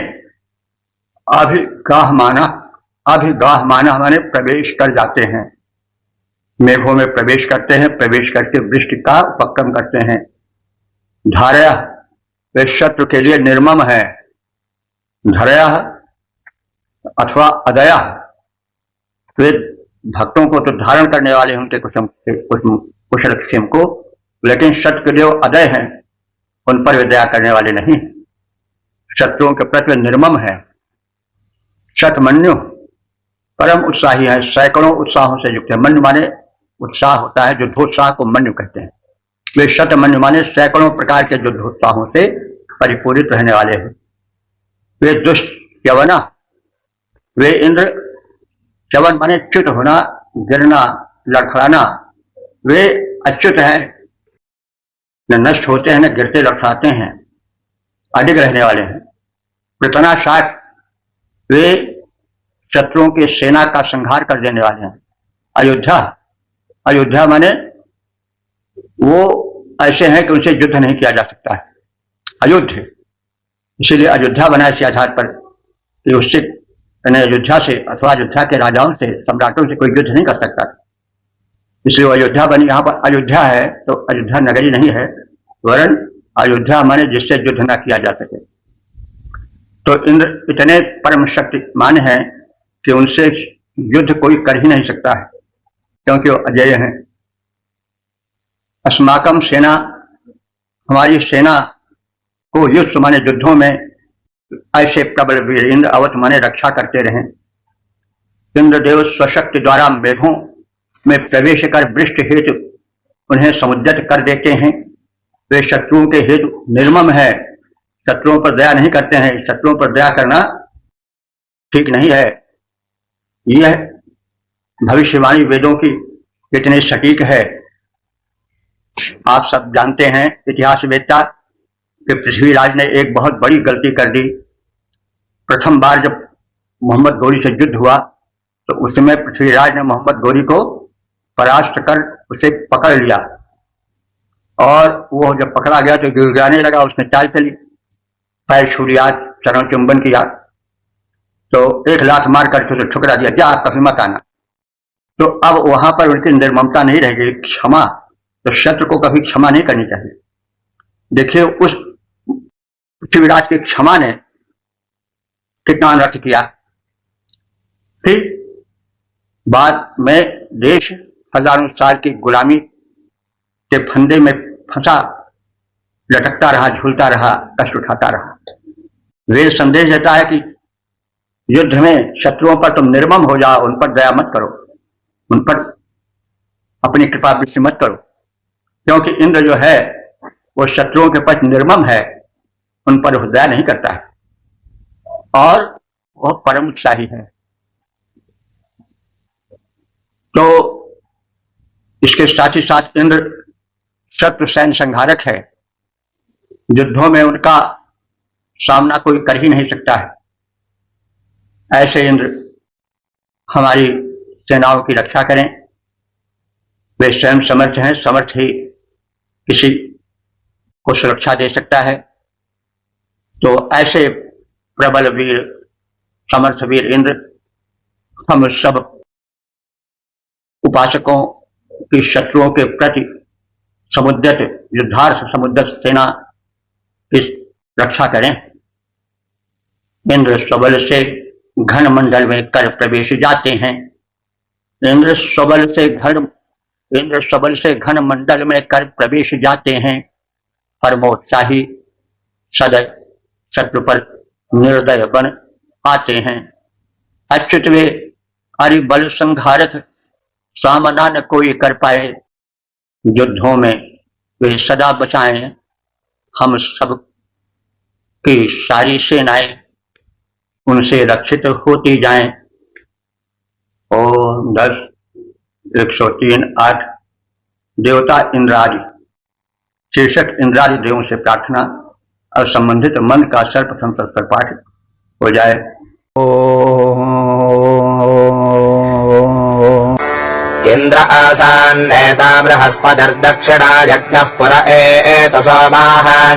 अभिगाह माना माने प्रवेश कर जाते हैं। मेघों में प्रवेश करते हैं, प्रवेश करके वृष्टि का उपक्रम करते हैं। धारया वे शत्रु के लिए निर्मम है। धरया अथवा अदया वे भक्तों को तो धारण करने वाले हैं उनके कुशल क्षेम को, लेकिन शत्रु के लिए अदय हैं, उन पर वे दया करने वाले नहीं। शत्रुओं के प्रति निर्मम है। शतमन्यु परम उत्साही है, सैकड़ों उत्साहों से युक्त है। मन्यु माने उत्साह होता है, युद्धोत्साह को मन्यु कहते हैं। वे शतमन्यु माने सैकड़ों प्रकार के युद्धोत्साहों से परिपूरित रहने वाले हैं। वे दुष्यवना, वे इंद्र च्यवन माने च्युत होना, गिरना, लड़खड़ाना। वे अच्युत हैं, न नष्ट होते हैं न गिरते लड़खड़ाते हैं, अधिक रहने वाले हैं। पृतना शाट, वे शत्रुओं की सेना का संहार कर देने वाले हैं। अयोध्या माने वो ऐसे हैं कि उनसे युद्ध नहीं किया जा सकता है, अयोध्या। इसीलिए अयोध्या बना इसी आधार पर कि उससे अयोध्या से अथवा अयोध्या के राजाओं से, सम्राटों से कोई युद्ध नहीं कर सकता। इसलिए अयोध्या बनी। यहाँ पर अयोध्या है तो अयोध्या नगरी नहीं है, वरन अयोध्या माने जिससे युद्ध न किया जा सके। तो इंद्र इतने परम शक्तिमान हैं कि उनसे युद्ध कोई कर ही नहीं सकता है, क्योंकि वो अजेय हैं। अस्माकम सेना, हमारी सेना को युद्ध माने युद्धों में ऐसे प्रबल वीर इंद्र अवत माने रक्षा करते रहे। इंद्रदेव स्वशक्ति द्वारा मेघों में प्रवेश कर वृष्टि हेतु उन्हें समुद्रित कर देते हैं। वे शत्रुओं के हेतु निर्मम है, शत्रुओं पर दया नहीं करते हैं। शत्रुओं पर दया करना ठीक नहीं है। यह भविष्यवाणी वेदों की कितनी सटीक है। आप सब जानते हैं, इतिहास वेत्ता, कि पृथ्वीराज ने एक बहुत बड़ी गलती कर दी। प्रथम बार जब मोहम्मद गौरी से युद्ध हुआ तो उस समय पृथ्वीराज ने मोहम्मद गौरी को परास्त कर उसे पकड़ लिया, और वो जब पकड़ा गया तो गिड़गिड़ाने लगा। उसने चाल चली, पैर छू लिया, चरण चुंबन किया, तो एक लात मार करके उसे ठुकरा दिया, क्या आप कभी मत आना। तो अब वहां पर उनकी निर्ममता नहीं रह गई, क्षमा। तो शत्रु को कभी क्षमा नहीं करनी चाहिए। देखिए उस पृथ्वीराज की क्षमा ने कितना अनर्थ किया। फिर बाद में देश हजारों साल की गुलामी के फंदे में फंसा, लटकता रहा, झूलता रहा, कष्ट उठाता रहा। वेद संदेश देता है कि युद्ध में शत्रुओं पर तुम निर्मम हो जाओ, उन पर दया मत करो, उन पर अपनी कृपा वृष्टि मत करो, क्योंकि इंद्र जो है वो शत्रुओं के प्रति निर्मम है, उन पर दया नहीं करता है और वह परम उत्साही है। तो इसके साथ ही साथ इंद्र शत्रु सैन्य संहारक है। युद्धों में उनका सामना कोई कर ही नहीं सकता है। ऐसे इंद्र हमारी सेनाओं की रक्षा करें। वे स्वयं समर्थ हैं, समर्थ ही किसी को सुरक्षा दे सकता है। तो ऐसे प्रबल वीर, समर्थ वीर इंद्र हम सब उपासकों की शत्रुओं के प्रति समुद्यत युद्धार्थ समुद्यत सेना की रक्षा करें। इंद्र स्वबल से घन मंडल में कर प्रवेश जाते हैं। इंद्र स्वबल से घन मंडल में कर प्रवेश जाते हैं। परमोत्साही सदैव शत्रु पर निर्दय बन आते हैं। अच्युत वे हरि बल संघारक, सामना न कोई कर पाए। युद्धों में वे सदा बचाएं हम सब की सारी सेनाएं, उनसे रक्षित होती जाएं। ओम 10:103:8 देवता इंद्रादि। शीर्षक इंद्रादि देवों से प्रार्थना और संबंधित मंत्र का सर्वप्रथम सत्तर पाठ हो जाए। इंद्र आसान्नेता बृहस्पतिर्दक्षिणा यज्ञः पुर एतु सोमाः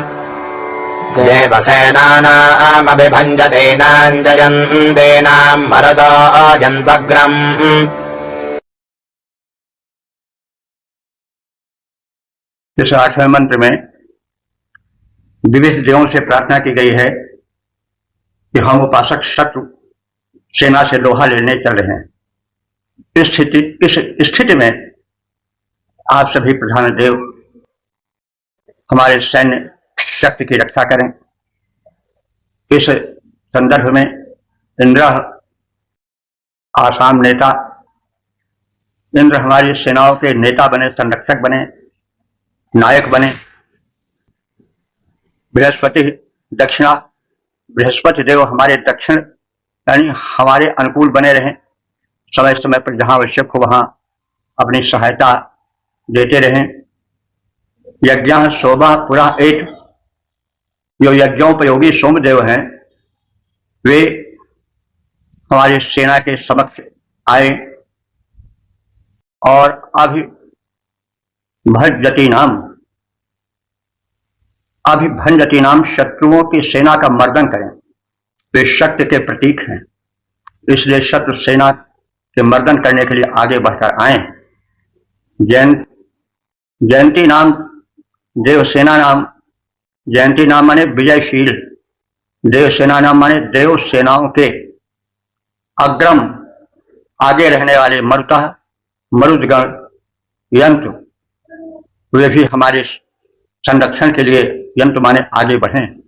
देवसेनानामभिभञ्जतेनाञ्जयन्तेनां मरुतो जन्त्वग्रम्। इस 8वें मंत्र में विविध देवों से प्रार्थना की गई है कि हम उपासक शत्रु सेना से लोहा लेने चल रहे हैं। इस स्थिति में आप सभी प्रधान देव हमारे सैन्य शक्ति की रक्षा करें। इस संदर्भ में इंद्र आसाम नेता, इंद्र हमारी सेनाओं के नेता बने, संरक्षक बने, नायक बने। बृहस्पति दक्षिणा, बृहस्पति देव हमारे दक्षिण यानी हमारे अनुकूल बने रहें। समय समय पर जहां आवश्यक हो वहां अपनी सहायता देते रहें। यज्ञ शोभा पुरा एट, जो यज्ञोपयोगी सोमदेव हैं वे हमारी सेना के समक्ष आए और अभिभंजती नाम शत्रुओं की सेना का मर्दन करें। वे शक्ति के प्रतीक हैं, इसलिए शत्रु सेना के मर्दन करने के लिए आगे बढ़कर आए। जयंती नाम देवसेना नाम, जयंती नाम माने विजयशील, देवसेना नाम माने देव सेनाओं के अग्रम आगे रहने वाले मरुदगण यंत्र, वे भी हमारे संरक्षण के लिए यंत्र माने आगे बढ़ें।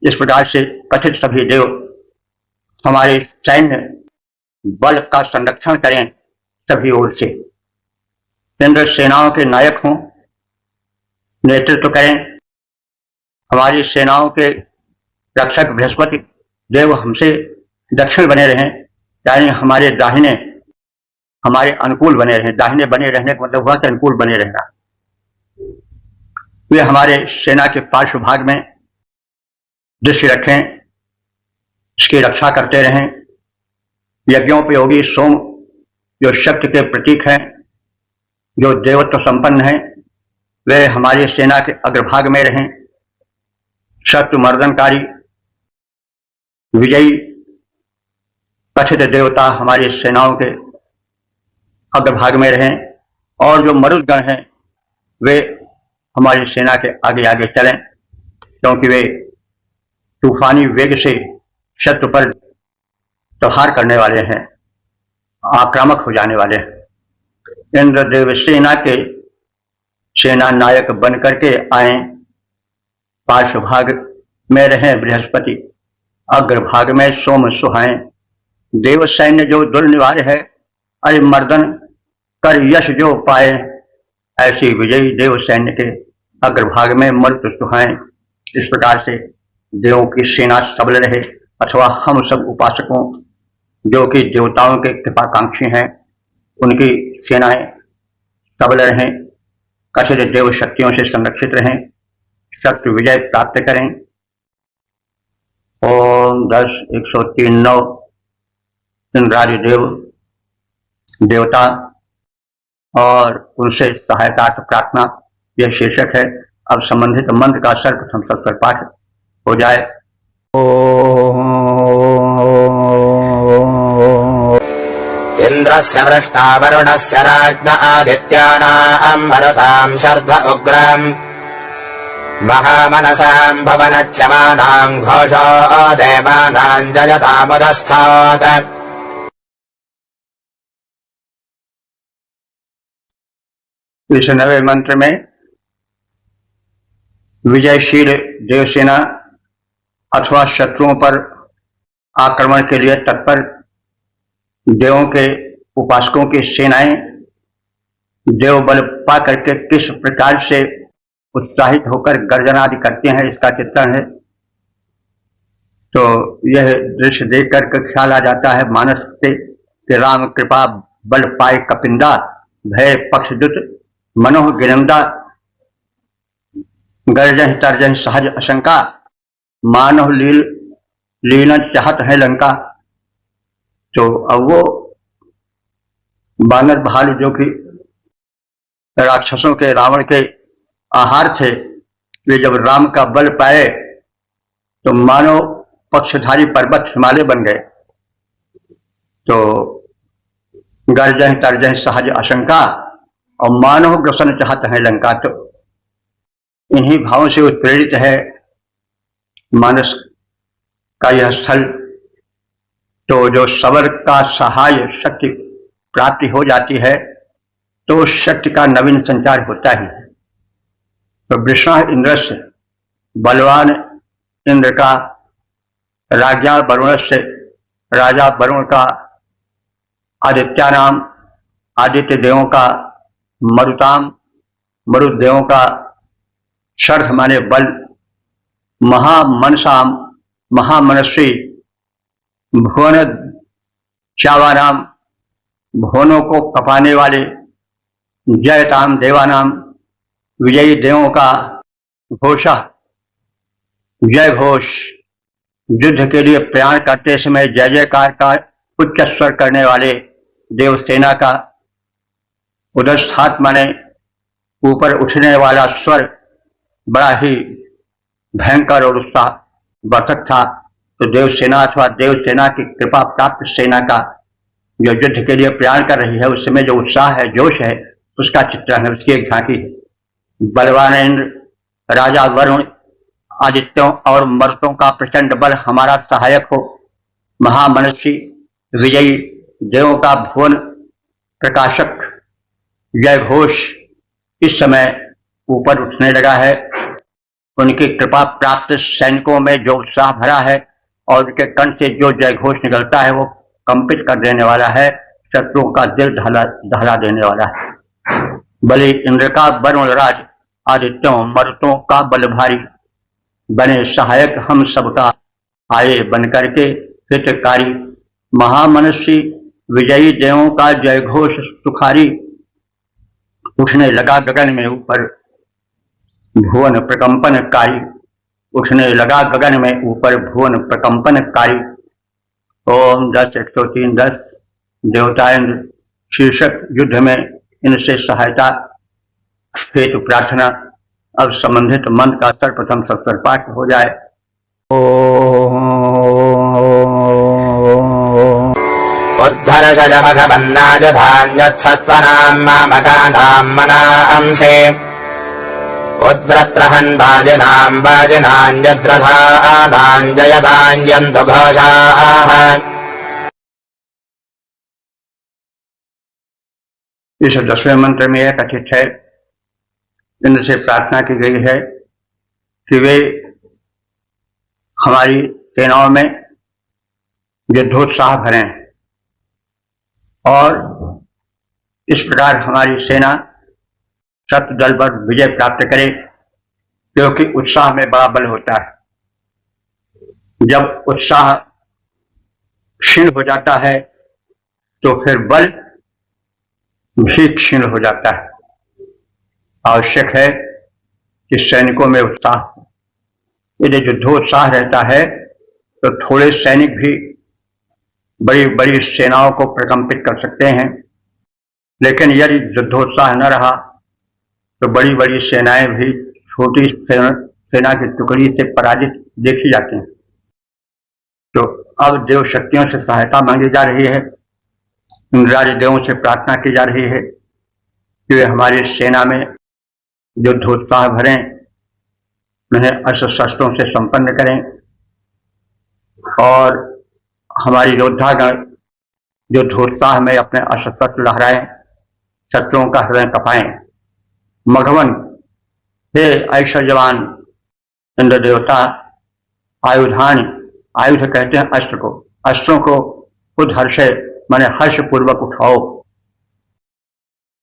इस प्रकार से कथित सभी देव हमारे सैन्य बल का संरक्षण करें सभी ओर से। इंद्र सेनाओं के नायक हों, नेतृत्व करें। हमारी सेनाओं के रक्षक बृहस्पति देव हमसे दक्षिण बने रहें, यानी हमारे दाहिने हमारे अनुकूल बने रहें। दाहिने बने रहने का मतलब हुआ कि अनुकूल बने रहना। वे हमारे सेना के पार्श्व भाग में दृष्टि रखें, इसकी रक्षा करते रहें। यज्ञोपयोगी सोम जो शक्ति के प्रतीक हैं, जो देवत्व संपन्न हैं, वे हमारी सेना के अग्रभाग में रहें। शत्रु मर्दनकारी विजयी कथित देवता हमारी सेनाओं के अग्रभाग में रहें और जो मरुदगण हैं वे हमारी सेना के आगे आगे चलें, क्योंकि वे तूफानी वेग से शत्रु पर प्रहार करने वाले हैं, आक्रामक हो जाने वाले हैं। इंद्रदेव सेना के सेना नायक बन करके आए, पार्श्व भाग में रहें बृहस्पति, अग्रभाग में सोम सुहाएं। देव सैन्य जो दुर्निवार है, अरे मर्दन कर यश जो पाए, ऐसी विजयी देव सैन्य के अग्रभाग में मृत्यु सुहाएं। इस प्रकार से देवों की सेना सबल रहे, अथवा हम सब उपासकों जो कि देवताओं के कृपाकांक्षी हैं, उनकी सेनाएं सबल रहें, कथित देव शक्तियों से संरक्षित रहें, शत्रु विजय प्राप्त करें। ओम 10:103:9 इंद्रादि देवता और उनसे सहायता प्रार्थना, यह शीर्षक है। अब संबंधित मंत्र का सर्वप्रथम सत्तर पाठ हो जाए। इन्द्रस्य वृष्टा वरुणस्य राज्ञ आदित्यानाम् मरुताम् शर्ध उग्रम् महामनसाम् भवनच्यमानाम् घोषो देवानाम् जयतामुदस्थात्। इस नवे मंत्र में विजयशील देवसेना अथवा शत्रुओं पर आक्रमण के लिए तत्पर देवों के उपासकों की सेनाएं देव बल पा करके किस प्रकार से उत्साहित होकर गर्जना आदि करते हैं, इसका चित्रण है। तो यह दृश्य देख कर ख्याल आ जाता है मानस से कि राम कृपा बल पाए कपिंदा, भय पक्षदुत मनोह गिरंदा, गर्जन तर्जन सहज आशंका, मानव लीलन चाहत है लंका। तो अब वो बानर भालू जो कि राक्षसों के रावण के आहार थे, वे जब राम का बल पाए तो मानव पक्षधारी पर्वत हिमालय बन गए। तो गर्जन तर्जन सहज आशंका और मानव ग्रसन चाहत है लंका। तो इन्हीं भावों से उत्प्रेरित है मानस का यह स्थल। तो जो सबर का सहाय शक्ति प्राप्ति हो जाती है तो उस शक्ति का नवीन संचार होता ही है। तो वृषण इंद्र से बलवान इंद्र का राजा वरुण से राजा वरुण का आदित्य नाम आदित्य देवों का मरुताम मरुदेवों का शर्ध माने बल महामनसाम महामनस्वी भुवन चावानाम भुवनों को कपाने वाले जयताम देवानाम विजयी देवों का घोषा जय घोष युद्ध के लिए प्रयाण करते समय जय जयकार का उच्च स्वर करने वाले देवसेना का उदस्थात माने ऊपर उठने वाला स्वर बड़ा ही भयंकर और उत्साह वर्धक था। तो देवसेना अथवा देवसेना की कृपा प्राप्त सेना का जो युद्ध के लिए प्रयाण कर रही है उस समय जो उत्साह है जोश है उसका चित्रण है, उसकी एक झांकी है। बलवान इंद्र राजा वरुण आदित्यों और मरुतों का प्रचंड बल हमारा सहायक हो। महामनस्वी विजयी देवों का भुवन प्रकाशक जय घोष इस समय ऊपर उठने लगा है। उनकी कृपा प्राप्त सैनिकों में जो उत्साह भरा है और उनके कंठ से जो जय घोष निकलता है वो कंपित कर देने वाला है, शत्रुओं का दिल दहला देने वाला है। बलि इंद्र का वरुण राज आदित्यों मरुतों का बल भारी बने सहायक हम सबका आए बन करके हितकारी। महामनस्वी विजयी देवों का जय घोष सुखारी उठने लगा गगन में ऊपर भुवन प्रकंपनकारी उठने लगा गगन में ऊपर भुवन प्रकंपनकारी। ओम 10 103 10 देवताएंद्र शीर्षक युद्ध में इनसे सहायता हेतु प्रार्थना। अब संबंधित मंत्र का सर्वप्रथम सत्तर पाठ हो जाए। उद्धरशजमघबन्नाजधान्यत्सत्त्वनाम् मामकानाम् मनांसे उद्व्रत्रहन् वाजिनाम् वाजिनान्यद्रथानाम् जयतान्यन्तु घोषाः। इस 10वें मंत्र में यह कथित है, इनसे प्रार्थना की गई है कि वे हमारी सेनाओं में युद्धोत्साह भरें और इस प्रकार हमारी सेना शत्रु दल पर विजय प्राप्त करे, क्योंकि उत्साह में बड़ा बल होता है। जब उत्साह क्षीण हो जाता है तो फिर बल भी क्षीण हो जाता है। आवश्यक है कि सैनिकों में उत्साह हो। यदि युद्धोत्साह रहता है तो थोड़े सैनिक भी बड़ी बड़ी सेनाओं को प्रकंपित कर सकते हैं, लेकिन यदि युद्धोत्साह न रहा तो बड़ी बड़ी सेनाएं भी छोटी सेना की टुकड़ी से पराजित देखी जाती हैं। तो अब देव शक्तियों से सहायता मांगी जा रही है। इंद्रादि देवों से प्रार्थना की जा रही है कि वे हमारी सेना में युद्धोत्साह भरें, उन्हें अस्त्र शस्त्रों से संपन्न करें और हमारी योद्धागण युद्धोत्साह में अपने अस्त्र शस्त्र लहराएं, शत्रुओं का हृदय कपाएं। मघवन, हे ऐश्वर्यवान इंद्र देवता, आयुधान, आयुध कहते हैं अस्त्र को, अस्त्रों को उद्धर्षे माने हर्ष पूर्वक उठाओ।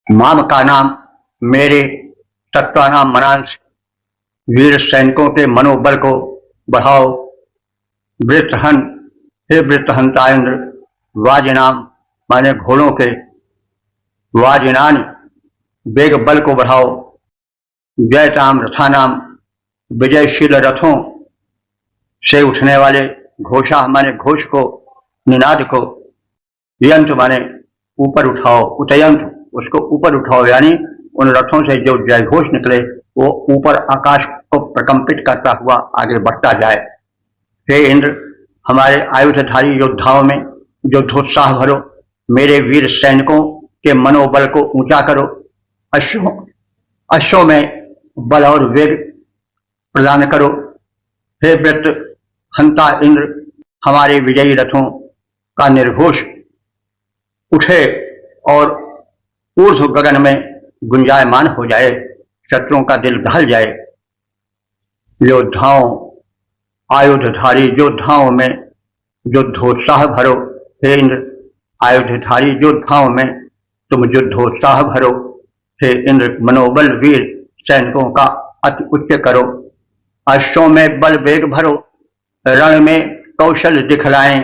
माम का नाम, मेरे सत्वानाम मनांश, वीर सैनिकों के मनोबल को बढ़ाओ। वृत्रहन, हे वृत्रहंता इंद्र, वाजिनाम माने घोड़ों के, वाजिनान वेग बल को बढ़ाओ। जयताम रथानाम, विजयशील रथों से उठने वाले, घोषा माने घोष को, निनाद को, यंत्र माने ऊपर उठाओ, उतयंत्र उसको ऊपर उठाओ, यानी उन रथों से जो जय घोष निकले वो ऊपर आकाश को प्रकंपित करता हुआ आगे बढ़ता जाए। हे इंद्र, हमारे आयुधधारी योद्धाओं में युद्धोत्साह भरो, मेरे वीर सैनिकों के मनोबल को ऊंचा करो। अश्वों में बल और वेग प्रदान करो। हे वृत्र हंता इंद्र, हमारे विजयी रथों का निर्घोष उठे और ऊर्ध्व गगन में गुंजायमान हो जाए, शत्रुओं का दिल दहल जाए। योद्धाओं, आयुधधारी योद्धाओं में युद्धोत्साह भरो। हे इंद्र, आयुधधारी योद्धाओं में तुम युद्धोत्साह भरो। हे इंद्र, मनोबल वीर सैनिकों का अति उच्च करो। अश्वों में बल वेग भरो, रण में कौशल दिखलाएं।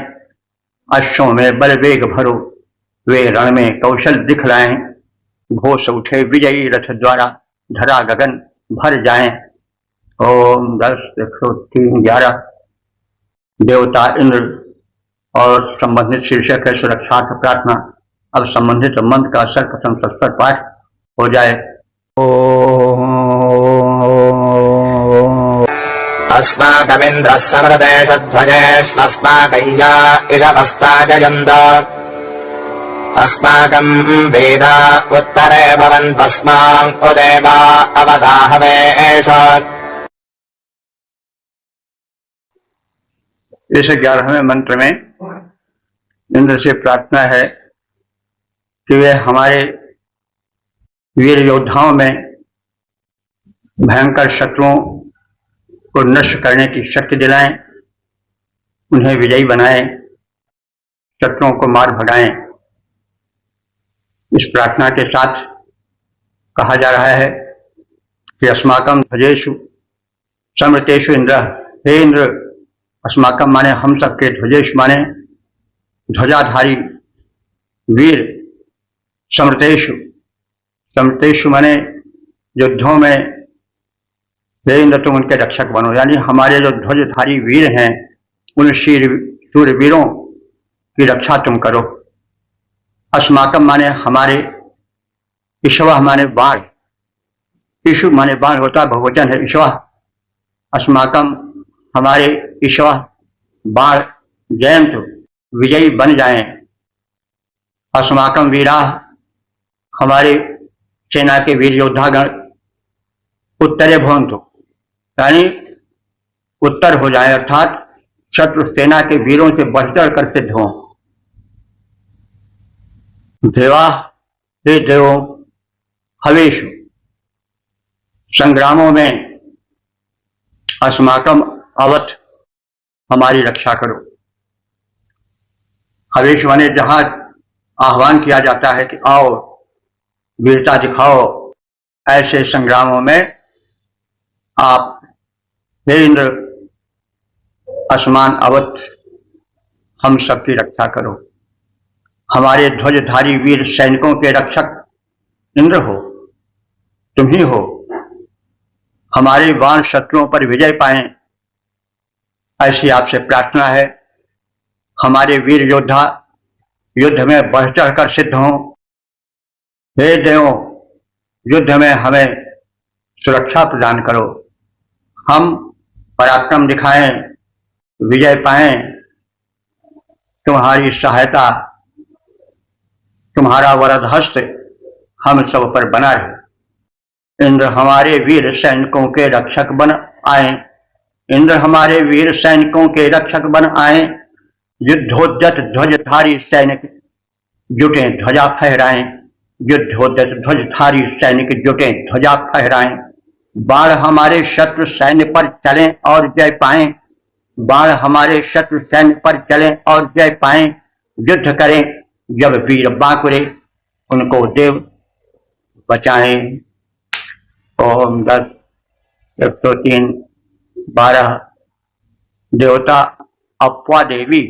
अश्वों में बल वेग भरो, वे रण में कौशल दिखलाएं। घोष उठे विजयी रथ द्वारा, धरा गगन भर जाएं। ओम 10, 103, 11। देवता इंद्र और संबंधित शीर्षक है सुरक्षार्थ प्रार्थना। अब संबंधित मंत्र का सर्वप्रथम सस्तर पाठ हो जाए। अस्माकमिन्द्रः समृदेशध्वजेष्वस्माकञ्जा इषवस्ताजयन्त अस्माकम् वेदा उत्तरे भवन्तस्मान् उदेवा अवगाहवेश। इस 11वें मंत्र में इंद्र से प्रार्थना है कि वे हमारे वीर योद्धाओं में भयंकर शत्रुओं को नष्ट करने की शक्ति दिलाएं, उन्हें विजयी बनाएं, शत्रुओं को मार भगाएं। इस प्रार्थना के साथ कहा जा रहा है कि अस्माकम ध्वजेषु समृतेषु इंद्र, हे इंद्र, अस्माकम माने हम सबके, ध्वजेषु माने ध्वजाधारी वीर, समृतेषु, समृतेषु माने युद्धों में, हे इंद्र तुम उनके रक्षक बनो, यानी हमारे जो ध्वजधारी वीर हैं उन शूरवीरों की रक्षा तुम करो। अस्माकम माने हमारे, ईश्वह माने बाण, ईशु माने बाण होता बहुवचन है ईश्वह। अस्माकम हमारे ईश्वह बाण जयंत विजयी बन जाएं। अस्माकम वीरा, हमारे सेना के वीर योद्धागण उत्तरे भवन्तु, यानी उत्तर हो जाए, अर्थात शत्रु सेना के वीरों से बढ़ चढ़ कर सिद्ध हों। देवा, हे देवों, हवेषु संग्रामों में अस्माकम अवत हमारी रक्षा करो। हवेश माने जहां आह्वान किया जाता है कि आओ वीरता दिखाओ, ऐसे संग्रामों में आप हे इंद्र आसमान अवत हम सबकी रक्षा करो। हमारे ध्वजधारी वीर सैनिकों के रक्षक इंद्र हो, तुम ही हो। हमारे बाण शत्रुओं पर विजय पाएं, ऐसी आपसे प्रार्थना है। हमारे वीर योद्धा युद्ध में बढ़ चढ़कर सिद्ध हों। हे देवों, युद्ध में हमें सुरक्षा प्रदान करो, हम पराक्रम दिखाएं, विजय पाएं। तुम्हारी सहायता तुम्हारा वरद हस्त हम सब पर बना रहे। इंद्र हमारे वीर सैनिकों के रक्षक बन आए, इंद्र हमारे वीर सैनिकों के रक्षक बन आए। युद्धोद्यत ध्वजधारी सैनिक जुटे ध्वजा फहराएं, युद्धोद्यत ध्वजधारी सैनिक जुटे ध्वजा फहराएं। बाण हमारे शत्रु सैन्य पर चलें और जय पाएं, बाण हमारे शत्रु सैन्य पर चलें और जय पाएं। युद्ध करें जब वीर बांकुरे, उनको देव बचाएं। ओम 10 103 12 देवता अप्वा देवी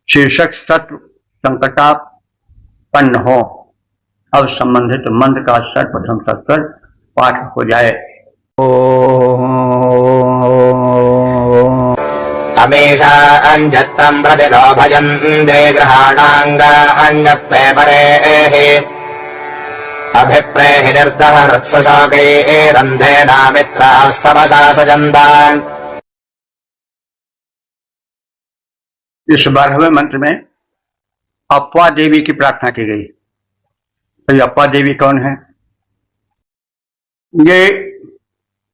शीर्षक शत्रु संकटापन्न हो। अब संबंधित मंत्र का सर्वप्रथम सत्तर पाठ हो जाए। अमीषा अंजत्तम प्रतिलोभयन् दे ग्रहाणांगा अंजप्पे परेहि अभिप्रेहि निर्दह हृत्सुशोकै रन्धे नामित्रास्तमसा सजन्तान्। इस 12वें मंत्र में अप्वा देवी की प्रार्थना की गई। तो अप्वा देवी कौन है? ये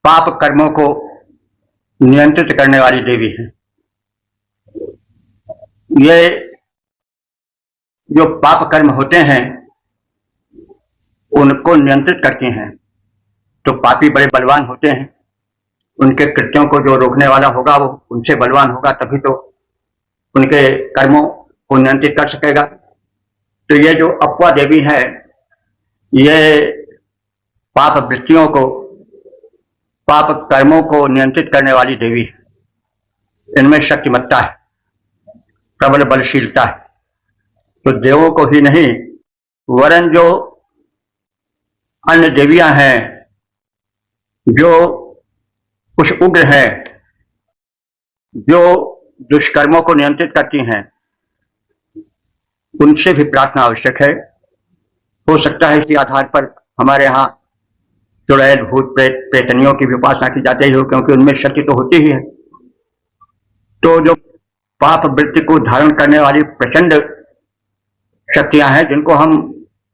पाप कर्मों को नियंत्रित करने वाली देवी है। ये जो पाप कर्म होते हैं उनको नियंत्रित करती हैं। तो पापी बड़े बलवान होते हैं, उनके कृत्यों को जो रोकने वाला होगा वो उनसे बलवान होगा, तभी तो उनके कर्मों को नियंत्रित कर सकेगा। तो ये जो अप्वा देवी है, ये पाप वृत्तियों को, पाप कर्मों को नियंत्रित करने वाली देवी है। इनमें शक्तिमत्ता है, प्रबल बलशीलता है। तो देवों को ही नहीं वरन जो अन्य देवियां हैं, जो कुछ उग्र है, जो दुष्कर्मों को नियंत्रित करती हैं, उनसे भी प्रार्थना आवश्यक है। हो सकता है इसी आधार पर हमारे यहाँ चुड़ैल भूत प्रेतनियों की भी उपासना की जाती है, क्योंकि उनमें शक्ति तो होती ही है। तो जो पाप वृत्ति को धारण करने वाली प्रचंड शक्तियां हैं, जिनको हम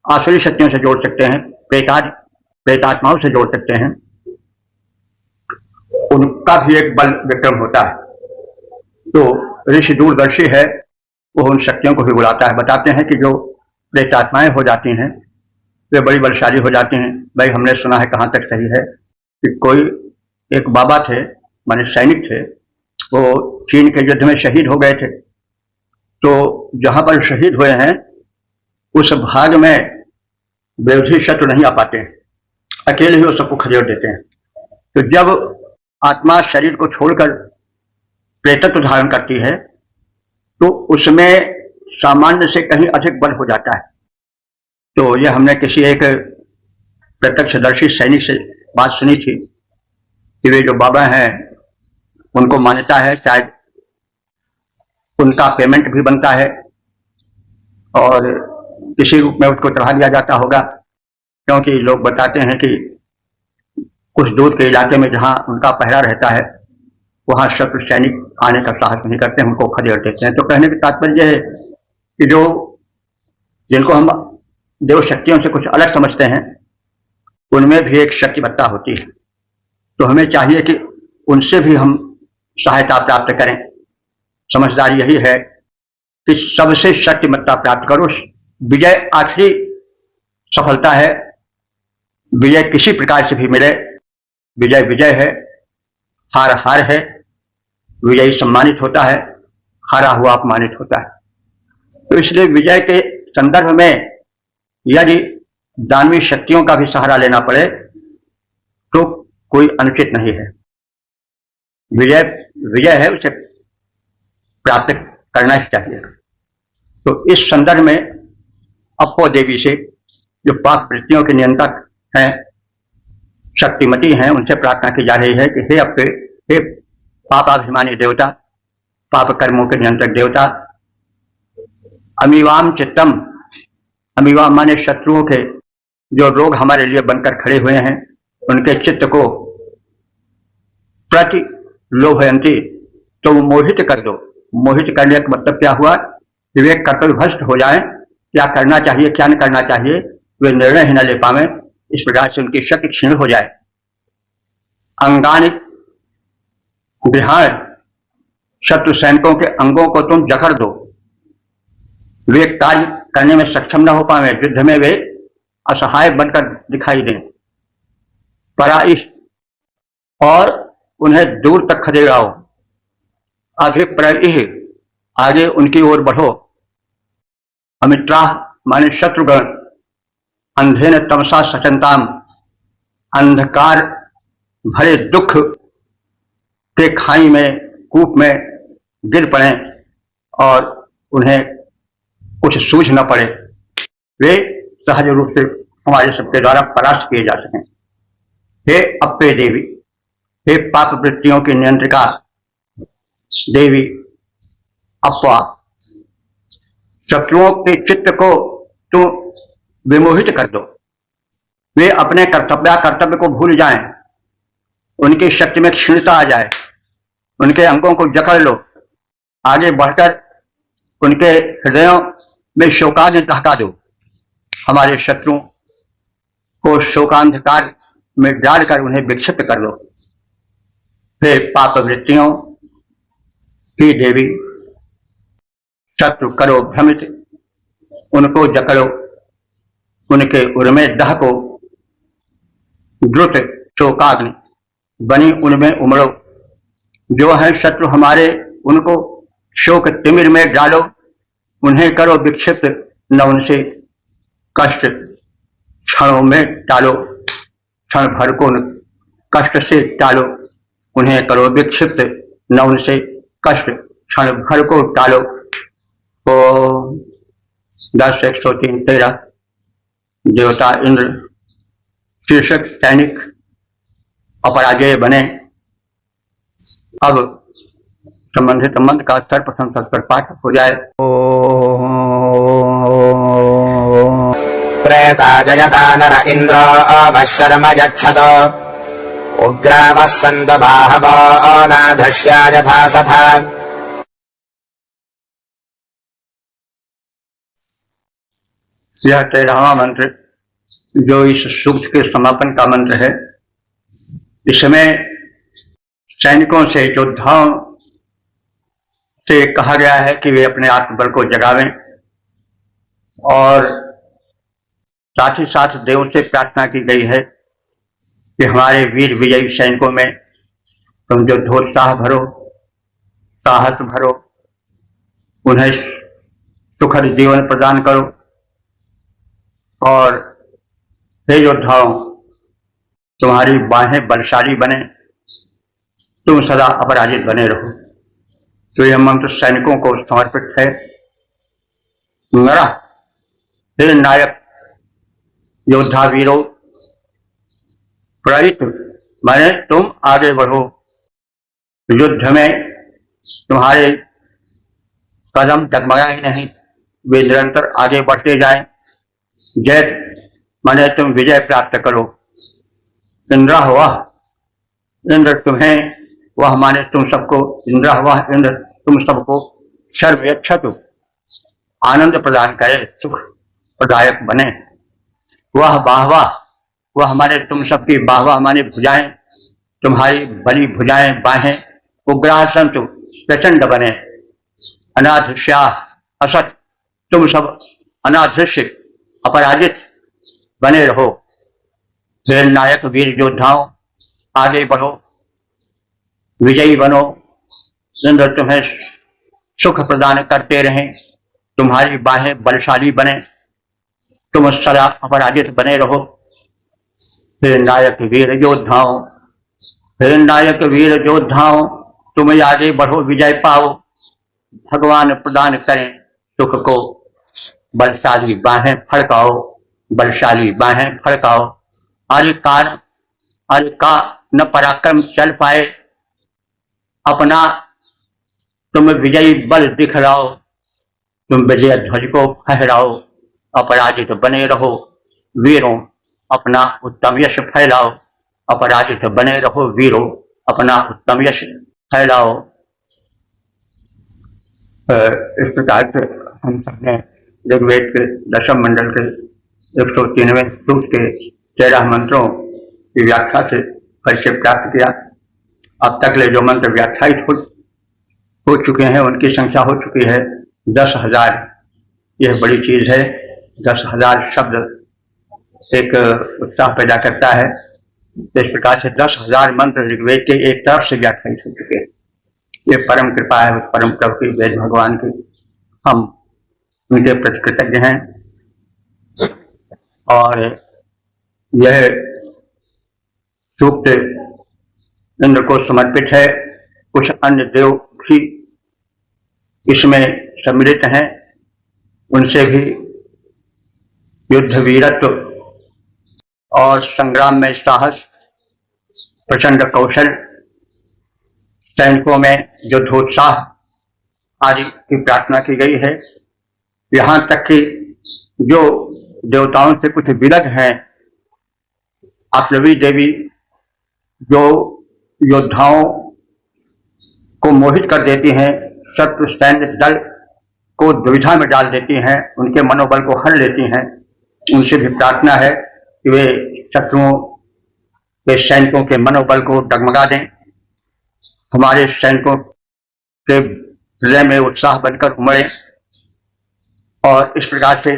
आसुरी शक्तियों से जोड़ सकते हैं, प्रेतात्माओं से जोड़ सकते हैं, उनका भी एक बल विक्रम होता है। तो ऋषि दूरदर्शी है, वो उन शक्तियों को भी बुलाता है। बताते हैं कि जो प्रेतात्माएं हो जाती हैं वे बड़ी बलशाली हो जाती हैं। भाई हमने सुना है, कहाँ तक सही है, कि कोई एक बाबा थे, माने सैनिक थे, वो चीन के युद्ध में शहीद हो गए थे। तो जहां पर शहीद हुए हैं उस भाग में विरोधी शत्रु नहीं आ पाते, अकेले ही वो सबको खदेड़ देते हैं। तो जब आत्मा शरीर को छोड़कर प्रेतत्व धारण करती है तो उसमें सामान्य से कहीं अधिक बल हो जाता है। तो यह हमने किसी एक प्रत्यक्षदर्शी सैनिक से बात सुनी थी कि वे जो बाबा हैं उनको मान्यता है, शायद उनका पेमेंट भी बनता है और किसी रूप में उसको चढ़ा दिया जाता होगा, क्योंकि लोग बताते हैं कि कुछ दूर के इलाके में जहां उनका पहरा रहता है वहां शत्रु सैनिक आने का साहस नहीं करते, उनको खदेड़ देते हैं। तो कहने का तात्पर्य है कि जो जिनको हम देव शक्तियों से कुछ अलग समझते हैं उनमें भी एक शक्तिमत्ता होती है। तो हमें चाहिए कि उनसे भी हम सहायता प्राप्त करें। समझदारी यही है कि सबसे शक्तिमत्ता प्राप्त करो। विजय आखिरी सफलता है। विजय किसी प्रकार से भी मिले, विजय विजय है, हार हार है। विजयी सम्मानित होता है, हारा हुआ अपमानित होता है। तो इसलिए विजय के संदर्भ में यदि दानवीय शक्तियों का भी सहारा लेना पड़े तो कोई अनुचित नहीं है। विजय विजय है, उसे प्राप्त करना ही चाहिए। तो इस संदर्भ में अप्वा देवी से, जो पाप वृत्तियों के नियंत्रक हैं, शक्तिमती हैं, उनसे प्रार्थना की जा रही है कि हे पापाभिमानी देवता, पाप कर्मों के नियंत्रक देवता, अमीवाम चित्तम, अमीवाम माने शत्रुओं के जो रोग हमारे लिए बनकर खड़े हुए हैं, उनके चित्त को प्रति लोभयंती, तो वो मोहित कर दो। मोहित करने का मतलब क्या हुआ? विवेक कर्तव्य भ्रष्ट हो जाए क्या करना चाहिए क्या न करना चाहिए वे निर्णय ही न ले पावे, इस प्रकार से उनकी शक्ति क्षीण हो जाए। अंगानि गृहाण, शत्रु सैनिकों के अंगों को तुम जकड़ दो, वे कार्य करने में सक्षम न हो पाए, युद्ध में वे असहाय बनकर दिखाई दें। पराइश, और उन्हें दूर तक खदेड़ाओ। अभिप्रयः, आगे उनकी ओर बढ़ो। अमित्राः माने शत्रुगण, अंधेन तमसा सचंताम, अंधकार भरे दुख के खाई में कूप में गिर पड़े और उन्हें कुछ सूझ न पड़े, वे सहज रूप से हमारे सबके द्वारा परास्त किए जा सकें। हे अप्पे देवी, हे पाप वृत्तियों की नियंत्रिका देवी अप्पा, शत्रुओं के चित्त को तुम विमोहित कर दो, वे अपने कर्तव्य को भूल जाएं, उनकी शक्ति में क्षीणता आ जाए, उनके अंगों को जकड़ लो, आगे बढ़कर उनके हृदयों में शोकाग्नि दहका दो, हमारे शत्रुओं को शोकांधकार में डालकर उन्हें विक्षिप्त कर दो। हे पाप वृत्तियों की देवी, शत्रु करो भ्रमित, उनको जकड़ो, उनके उर्मे दहको, द्रुत शोकाग्नि बनी उनमें उमड़ो, जो है शत्रु हमारे उनको शोक तिमिर में डालो, उन्हें करो विक्षिप्त, न उनसे कष्ट क्षणों में टालो, क्षण भर को कष्ट से टालो, उन्हें करो विक्षिप्त, न उनसे कष्ट क्षण भर को टालो। ओ 10 103 13 देवता इंद्र शीर्षक सैनिक अपराजय बने। अब संबंधित मंत्र का सर्वप्रथम सत्तर पाठ हो जाए। प्रेता जयता नर इंद्र अवशर्म यच्छत, उग्रावः सन्त बाहवो नाधस्या यथा सथा। यह 13वां मंत्र जो इस सूक्त के समापन का मंत्र है। इसमें सैनिकों से, योद्धाओं से कहा गया है कि वे अपने आत्मबल को जगावें और साथ ही साथ देवों से प्रार्थना की गई है कि हमारे वीर विजयी सैनिकों में तुम जो धोत्साह भरो, साहस भरो, उन्हें सुखद जीवन प्रदान करो और हे योद्धाओं, तुम्हारी बाहें बलशाली बने, तुम सदा अपराजित बने रहो। तो यह मंत्र सैनिकों को समर्पित है। नरा, हे नायक योद्धा वीरों, प्रेरित माने तुम आगे बढ़ो, युद्ध में तुम्हारे कदम डगमगाए नहीं, वे निरंतर आगे बढ़ते जाएं। जय माने तुम विजय प्राप्त करो। इंद्र वह, इंद्र तुम्हें, वह माने तुम सबको, इंद्र वह इंद्र तुम सबको सर्वयच्छतु आनंद प्रदान करे, सुख प्रदायक बने। वह बाहवा, वह माने तुम सबकी बाहवा माने भुजाएं, तुम्हारी बली भुजाएं बाहें उग्राह संतु प्रचंड बने। अनाधृष्या असत, तुम सब अनाधृष्य अपराजित बने रहो। हे नायक वीर योद्धाओं, आगे बढ़ो, विजयी बनो। इंद्र तुम्हें सुख प्रदान करते रहें, तुम्हारी बाहें बलशाली बने, तुम सदा अपराजित बने रहो। हे नायक वीर योद्धाओं, हे नायक वीर योद्धाओं, तुम आगे बढ़ो, विजय पाओ, भगवान प्रदान करें सुख को। बलशाली बाहें फड़काओ, बलशाली बाहें फड़काओ। आर्य का न पराक्रम चल पाए, अपना तुम विजयी बल दिखलाओ, तुम विजय ध्वज को फहराओ, अपराजित बने रहो। वीरों, अपना उत्तम यश फैलाओ, अपराजित बने रहो। वीरों, अपना उत्तम यश फैलाओ। इस प्रकार से हम सबने ऋग्वेद के 10वें मंडल के 103वें सूक्त के 13 मंत्रों की व्याख्या से परिचय प्राप्त किया। अब तक ले जो मंत्र व्याख्यायित हो चुके हैं उनकी संख्या हो चुकी है 10,000। यह बड़ी चीज है। 10,000 शब्द एक उत्साह पैदा करता है। इस प्रकार से 10,000 मंत्र ऋग्वेद के एक तरफ से व्याख्यायित हो चुके हैं। ये परम कृपा है उस परम प्रभु की, वेद भगवान की। हम उनके प्रति कृतज्ञ हैं। और यह सूक्त इंद्र को समर्पित है। कुछ अन्य देव भी इसमें सम्मिलित हैं, उनसे भी युद्ध वीरत्व और संग्राम में साहस, प्रचंड कौशल, सैनिकों में युद्धोत्साह आदि की प्रार्थना की गई है। यहाँ तक कि जो देवताओं से कुछ विलग हैं, अप्लवी देवी जो योद्धाओं को मोहित कर देती हैं, शत्रु सैन्य दल को दुविधा में डाल देती हैं, उनके मनोबल को हर लेती हैं, उनसे भी प्रार्थना है कि वे शत्रुओं के सैनिकों के मनोबल को डगमगा दें, हमारे सैनिकों के हृदय में उत्साह बनकर उमड़े और इस प्रकार से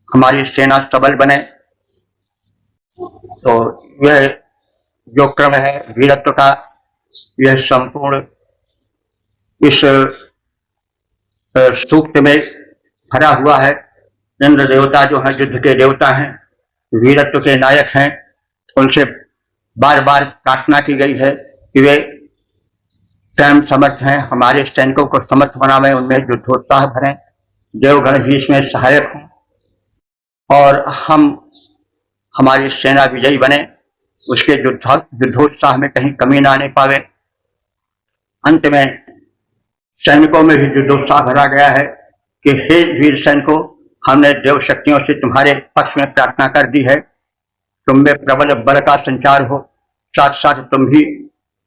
हमारी सेना सबल बने। तो यह जो क्रम है वीरत्व का, यह संपूर्ण इस सूक्त में भरा हुआ है। इंद्र देवता जो है युद्ध के देवता हैं, वीरत्व के नायक हैं, उनसे बार बार प्रार्थना की गई है कि वे स्वयं समर्थ हैं, हमारे सैनिकों को समर्थ बनावें, उनमें युद्धोत्साह भरें, देवगण भी इसमें सहायक हों और हम हमारी सेना विजयी बने, उसके युद्धोत्साह में कहीं कमी ना आने पावे। अंत में सैनिकों में भी युद्धोत्साह भरा गया है कि हे वीर सैनिकों, हमने देव शक्तियों से तुम्हारे पक्ष में प्रार्थना कर दी है, तुम में प्रबल बल का संचार हो, साथ साथ तुम भी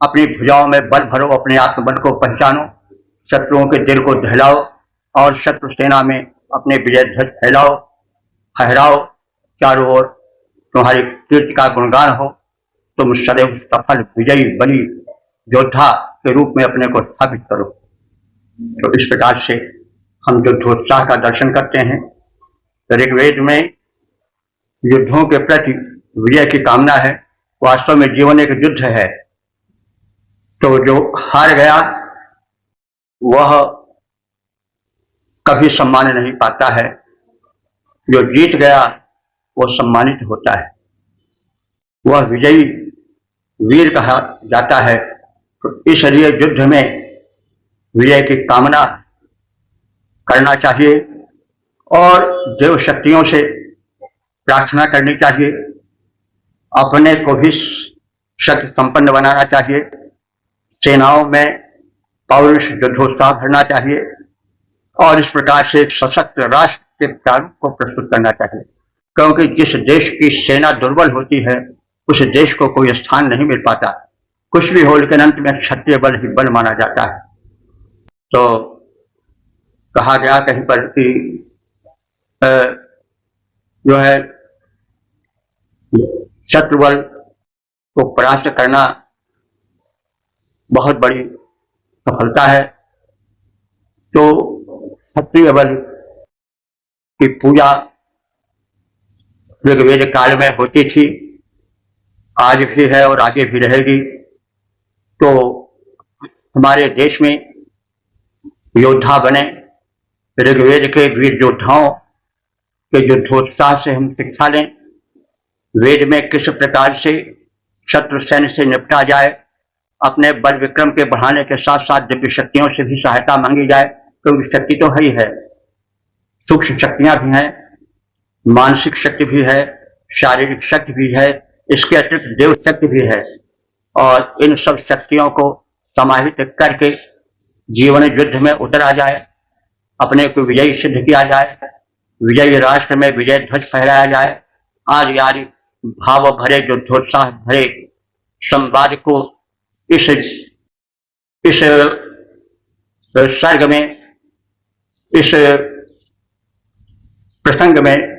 अपनी भुजाओं में बल भरो, अपने आत्मबल को पहचानो, शत्रुओं के दिल को दहलाओ और शत्रु सेना में अपने विजय ध्वज फैलाओ, फहराओ, चारों ओर तुम्हारी कीर्ति का गुणगान हो, तुम सदैव सफल विजयी बली योद्धा के रूप में अपने को स्थापित करो। तो इस प्रकार से हम युद्धोत्साह का दर्शन करते हैं। ऋग्वेद में युद्धों के प्रति विजय की कामना है। वास्तव में जीवन एक युद्ध है। तो जो हार गया वह कभी सम्मान नहीं पाता है, जो जीत गया वो सम्मानित होता है, वह विजयी वीर कहा जाता है। तो इसलिए युद्ध में विजय की कामना करना चाहिए और देव शक्तियों से प्रार्थना करनी चाहिए, अपने को भी शक्ति संपन्न बनाना चाहिए, सेनाओं में पौरुष युद्धोत्साह भरना चाहिए और इस प्रकार से एक सशक्त राष्ट्र के प्रारूप को प्रस्तुत करना चाहिए। क्योंकि जिस देश की सेना दुर्बल होती है उस देश को कोई स्थान नहीं मिल पाता। कुछ भी हो लेकिन अंत में क्षत्रिय बल ही बल माना जाता है। तो कहा गया कहीं पर कि जो है शत्रु बल को परास्त करना बहुत बड़ी सफलता है। तो क्षत्रिय बल की पूजा ऋग्वेद काल में होती थी, आज भी है और आगे भी रहेगी। तो हमारे देश में योद्धा बने, ऋग्वेद के वीर योद्धाओं के युद्धोत्साह से हम शिक्षा लें, वेद में किस प्रकार से शत्रु सैन्य से निपटा जाए, अपने बल विक्रम के बढ़ाने के साथ साथ दिव्य शक्तियों से भी सहायता मांगी जाए, क्योंकि शक्ति तो है ही है, सूक्ष्म शक्तियां भी हैं, मानसिक शक्ति भी है, शारीरिक शक्ति भी है, इसके अतिरिक्त देव शक्ति भी है। और इन सब शक्तियों को समाहित करके जीवन युद्ध में उतरा जाए, अपने को विजयी सिद्ध किया जाए, विजयी राष्ट्र में विजय ध्वज फहराया जाए। आज यारी भाव भरे युद्धोत्साह भरे संवाद को इस सर्ग में, इस प्रसंग में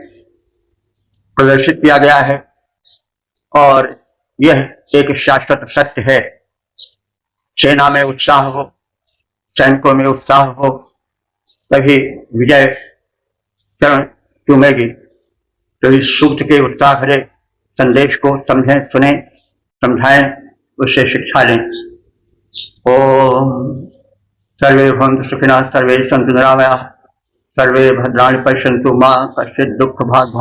प्रदर्शित किया गया है और यह एक शाश्वत सत्य है। सेना में उत्साह हो, सैनिकों में उत्साह हो, तभी विजय चरण चूमेगी। तो इस सूक्त के उत्साह भरे संदेश को समझें, सुने, समझाएं, उससे शिक्षा लें। ओम सर्वे भवन्तु सुखिनः, सर्वे सन्तु निरामयाः, सर्वे भद्राणि पश्यन्तु मा कश्चित् दुःख भाग् भवेत्।